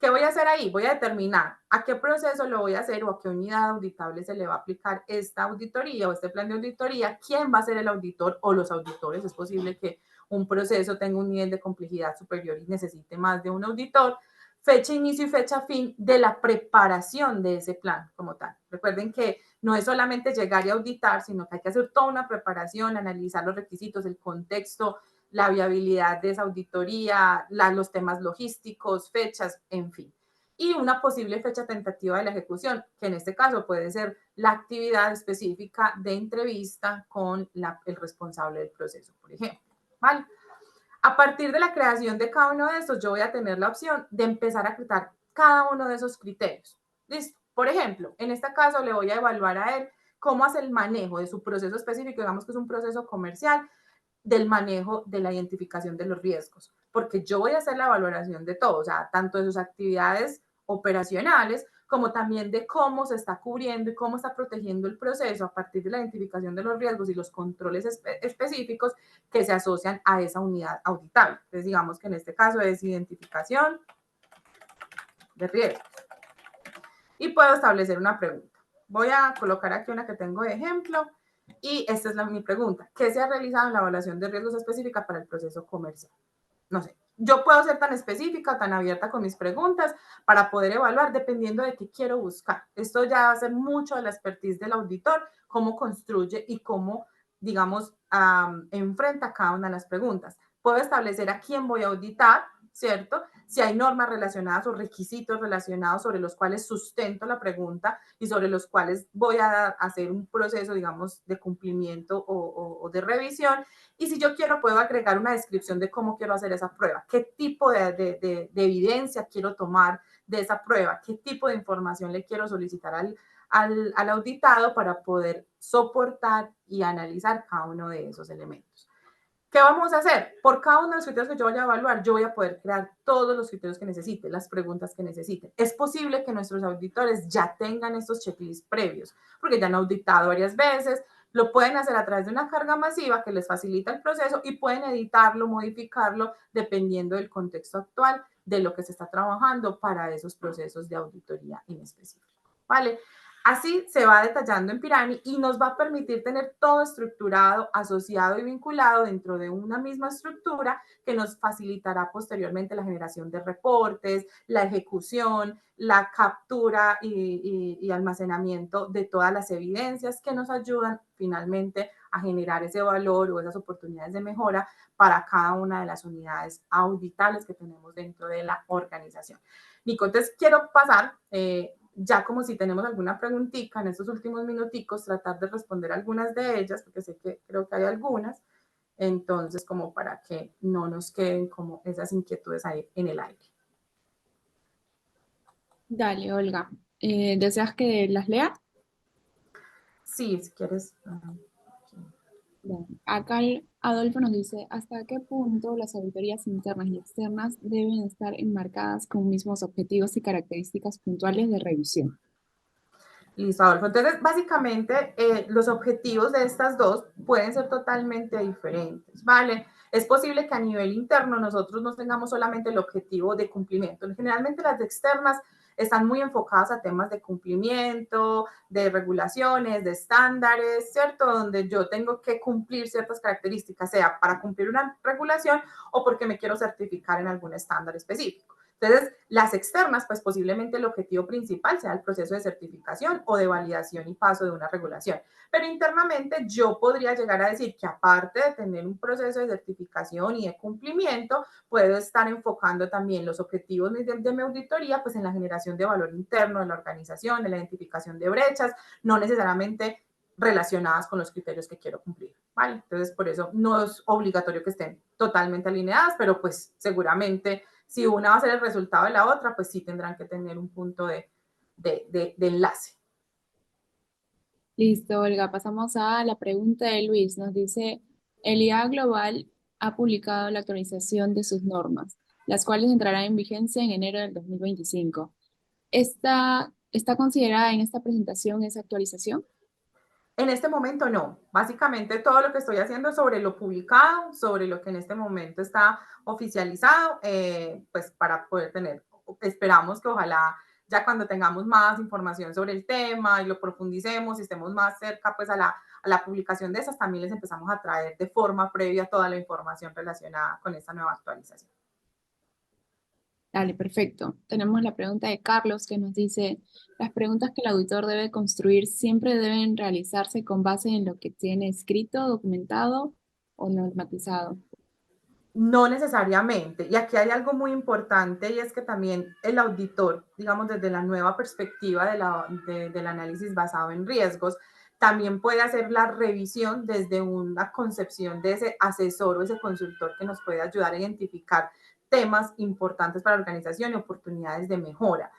B: ¿Qué voy a hacer ahí? Voy a determinar a qué proceso lo voy a hacer o a qué unidad auditable se le va a aplicar esta auditoría o este plan de auditoría, quién va a ser el auditor o los auditores. Es posible que un proceso tenga un nivel de complejidad superior y necesite más de un auditor. Fecha inicio y fecha fin de la preparación de ese plan como tal. Recuerden que no es solamente llegar y auditar, sino que hay que hacer toda una preparación, analizar los requisitos, el contexto, la viabilidad de esa auditoría, los temas logísticos, fechas, en fin. Y una posible fecha tentativa de la ejecución, que en este caso puede ser la actividad específica de entrevista con el responsable del proceso, por ejemplo. ¿Vale? A partir de la creación de cada uno de estos, yo voy a tener la opción de empezar a crear cada uno de esos criterios. ¿Listo? Por ejemplo, en este caso le voy a evaluar a él cómo hace el manejo de su proceso específico, digamos que es un proceso comercial, del manejo de la identificación de los riesgos, porque yo voy a hacer la valoración de todo, o sea, tanto de sus actividades operacionales como también de cómo se está cubriendo y cómo está protegiendo el proceso a partir de la identificación de los riesgos y los controles específicos que se asocian a esa unidad auditable. Entonces, digamos que en este caso es identificación de riesgos. Y puedo establecer una pregunta. Voy a colocar aquí una que tengo de ejemplo. Y esta es mi pregunta. ¿Qué se ha realizado en la evaluación de riesgos específica para el proceso comercial? No sé. Yo puedo ser tan específica, tan abierta con mis preguntas para poder evaluar dependiendo de qué quiero buscar. Esto ya va a ser mucho de la expertise del auditor, cómo construye y cómo, digamos, enfrenta cada una de las preguntas. Puedo establecer a quién voy a auditar, ¿cierto? Si hay normas relacionadas o requisitos relacionados sobre los cuales sustento la pregunta y sobre los cuales voy a hacer un proceso, digamos, de cumplimiento o de revisión. Y si yo quiero, puedo agregar una descripción de cómo quiero hacer esa prueba, qué tipo de evidencia quiero tomar de esa prueba, qué tipo de información le quiero solicitar al auditado para poder soportar y analizar cada uno de esos elementos. ¿Qué vamos a hacer? Por cada uno de los criterios que yo vaya a evaluar, yo voy a poder crear todos los criterios que necesite, las preguntas que necesite. Es posible que nuestros auditores ya tengan estos checklists previos, porque ya han auditado varias veces, lo pueden hacer a través de una carga masiva que les facilita el proceso y pueden editarlo, modificarlo, dependiendo del contexto actual de lo que se está trabajando para esos procesos de auditoría en específico. ¿Vale? Así se va detallando en Pirani y nos va a permitir tener todo estructurado, asociado y vinculado dentro de una misma estructura que nos facilitará posteriormente la generación de reportes, la ejecución, la captura y almacenamiento de todas las evidencias que nos ayudan finalmente a generar ese valor o esas oportunidades de mejora para cada una de las unidades auditables que tenemos dentro de la organización. Nico, entonces quiero pasar ya como si tenemos alguna preguntita en estos últimos minuticos, tratar de responder algunas de ellas, porque sé que creo que hay algunas, entonces como para que no nos queden como esas inquietudes ahí en el aire.
A: Dale, Olga. ¿Deseas que las lea?
B: Sí, si quieres.
A: Bueno, acá Adolfo nos dice, ¿hasta qué punto las auditorías internas y externas deben estar enmarcadas con mismos objetivos y características puntuales de revisión?
B: Listo, Adolfo. Entonces, básicamente, los objetivos de estas dos pueden ser totalmente diferentes, ¿vale? Es posible que a nivel interno nosotros no tengamos solamente el objetivo de cumplimiento. Generalmente las externas están muy enfocadas a temas de cumplimiento, de regulaciones, de estándares, ¿cierto? Donde yo tengo que cumplir ciertas características, sea para cumplir una regulación o porque me quiero certificar en algún estándar específico. Entonces, las externas, pues posiblemente el objetivo principal sea el proceso de certificación o de validación y paso de una regulación. Pero internamente yo podría llegar a decir que aparte de tener un proceso de certificación y de cumplimiento, puedo estar enfocando también los objetivos de mi auditoría, pues en la generación de valor interno de la organización, en la identificación de brechas, no necesariamente relacionadas con los criterios que quiero cumplir, ¿vale? Entonces, por eso no es obligatorio que estén totalmente alineadas, pero pues seguramente si una va a ser el resultado de la otra, pues sí tendrán que tener un punto de enlace.
A: Listo, Olga. Pasamos a la pregunta de Luis. Nos dice, el IA Global ha publicado la actualización de sus normas, las cuales entrarán en vigencia en enero del 2025. ¿Está considerada en esta presentación esa actualización?
B: En este momento no. Básicamente todo lo que estoy haciendo es sobre lo publicado, sobre lo que en este momento está oficializado, pues para poder tener, esperamos que ojalá ya cuando tengamos más información sobre el tema y lo profundicemos y estemos más cerca pues a la publicación de esas, también les empezamos a traer de forma previa toda la información relacionada con esta nueva actualización.
A: Dale, perfecto. Tenemos la pregunta de Carlos que nos dice, las preguntas que el auditor debe construir siempre deben realizarse con base en lo que tiene escrito, documentado o normatizado.
B: No necesariamente. Y aquí hay algo muy importante y es que también el auditor, digamos, desde la nueva perspectiva del análisis basado en riesgos, también puede hacer la revisión desde una concepción de ese asesor o ese consultor que nos puede ayudar a identificar temas importantes para la organización y oportunidades de mejora.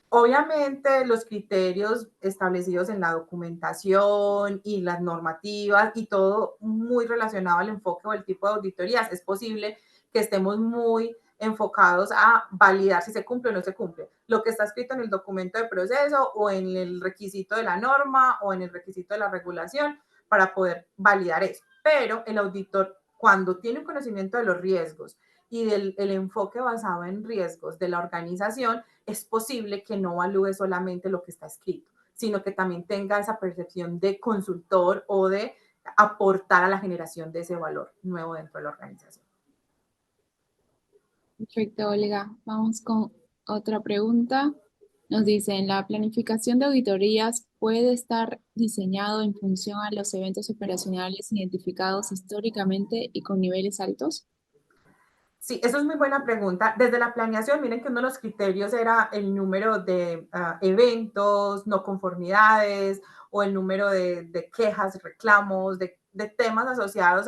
B: Obviamente los criterios establecidos en la documentación y las normativas y todo muy relacionado al enfoque o el tipo de auditorías, es posible que estemos muy enfocados a validar si se cumple o no se cumple. Lo que está escrito en el documento de proceso o en el requisito de la norma o en el requisito de la regulación para poder validar eso. Pero el auditor, cuando tiene un conocimiento de los riesgos y del el enfoque basado en riesgos de la organización, es posible que no evalúe solamente lo que está escrito, sino que también tenga esa percepción de consultor o de aportar a la generación de ese valor nuevo dentro de la organización.
A: Perfecto, Olga. Vamos con otra pregunta. Nos dicen, ¿la planificación de auditorías puede estar diseñado en función a los eventos operacionales identificados históricamente y con niveles altos?
B: Sí, eso es muy buena pregunta. Desde la planeación, miren que uno de los criterios era el número de eventos, no conformidades o el número de quejas, reclamos, de temas asociados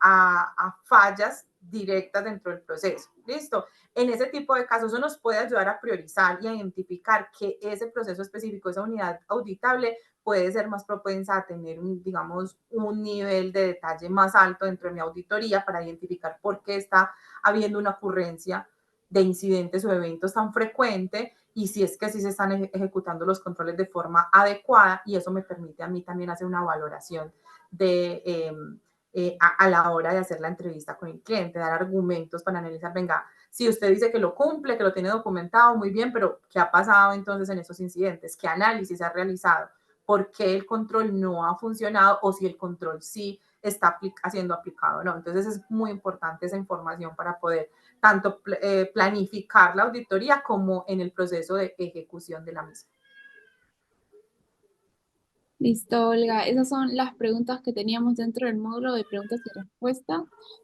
B: a fallas directas dentro del proceso. ¿Listo? En ese tipo de casos, eso nos puede ayudar a priorizar y a identificar que ese proceso específico, esa unidad auditable, puede ser más propensa a tener, digamos, un nivel de detalle más alto dentro de mi auditoría para identificar por qué está habiendo una ocurrencia de incidentes o eventos tan frecuente y si es que sí se están ejecutando los controles de forma adecuada y eso me permite a mí también hacer una valoración de a la hora de hacer la entrevista con el cliente, dar argumentos para analizar, venga, si usted dice que lo cumple, que lo tiene documentado, muy bien, pero ¿qué ha pasado entonces en esos incidentes? ¿Qué análisis ha realizado? ¿Por qué el control no ha funcionado o si el control sí está siendo aplicado o no? Entonces es muy importante esa información para poder tanto planificar la auditoría como en el proceso de ejecución de la misma.
A: Listo, Olga. Esas son las preguntas que teníamos dentro del módulo de preguntas y respuestas.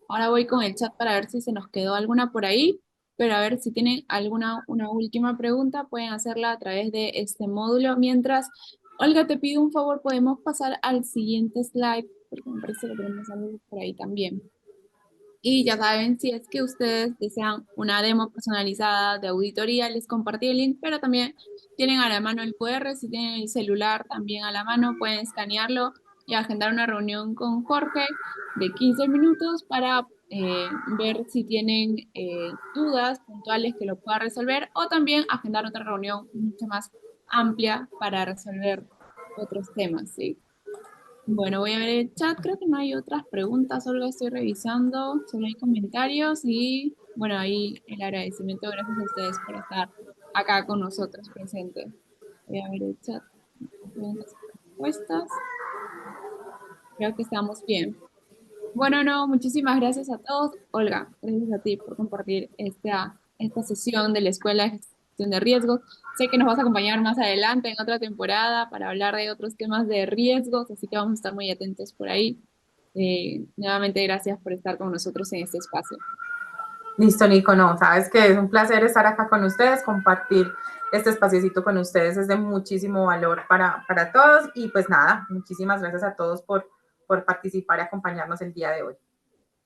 A: Ahora voy con el chat para ver si se nos quedó alguna por ahí, pero a ver si tienen una última pregunta, pueden hacerla a través de este módulo. Mientras, Olga, te pido un favor, podemos pasar al siguiente slide, porque me parece que tenemos algo por ahí también. Y ya saben, si es que ustedes desean una demo personalizada de auditoría, les compartí el link, pero también tienen a la mano el QR, si tienen el celular también a la mano, pueden escanearlo y agendar una reunión con Jorge de 15 minutos para ver si tienen dudas puntuales que lo pueda resolver o también agendar otra reunión mucho más amplia para resolver otros temas, ¿sí? Bueno, voy a ver el chat, creo que no hay otras preguntas, solo estoy revisando, solo hay comentarios y bueno, ahí el agradecimiento, gracias a ustedes por estar acá con nosotros presentes. Voy a ver el chat, preguntas y respuestas, creo que estamos bien. Bueno, no, muchísimas gracias a todos. Olga, gracias a ti por compartir esta esta sesión de la Escuela de Gestión de Riesgos. Sé que nos vas a acompañar más adelante en otra temporada para hablar de otros temas de riesgos, así que vamos a estar muy atentos por ahí. Nuevamente, gracias por estar con nosotros en este espacio.
B: Listo, Nico, no, sabes que es un placer estar acá con ustedes, compartir este espaciocito con ustedes es de muchísimo valor para todos y pues nada, muchísimas gracias a todos por participar y acompañarnos el día de hoy.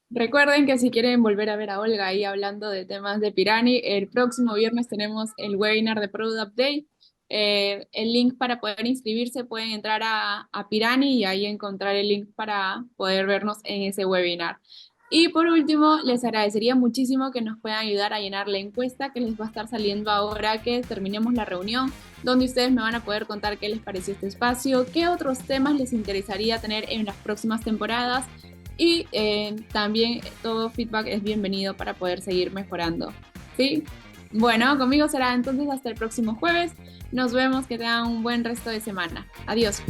A: Recuerden que si quieren volver a ver a Olga ahí hablando de temas de Pirani, el próximo viernes tenemos el webinar de Product Update. El link para poder inscribirse, pueden entrar a Pirani y ahí encontrar el link para poder vernos en ese webinar. Y por último, les agradecería muchísimo que nos puedan ayudar a llenar la encuesta que les va a estar saliendo ahora que terminemos la reunión, donde ustedes me van a poder contar qué les pareció este espacio, qué otros temas les interesaría tener en las próximas temporadas. Y también todo feedback es bienvenido para poder seguir mejorando. ¿Sí? Bueno, conmigo será entonces hasta el próximo jueves. Nos vemos, que tengan un buen resto de semana. Adiós.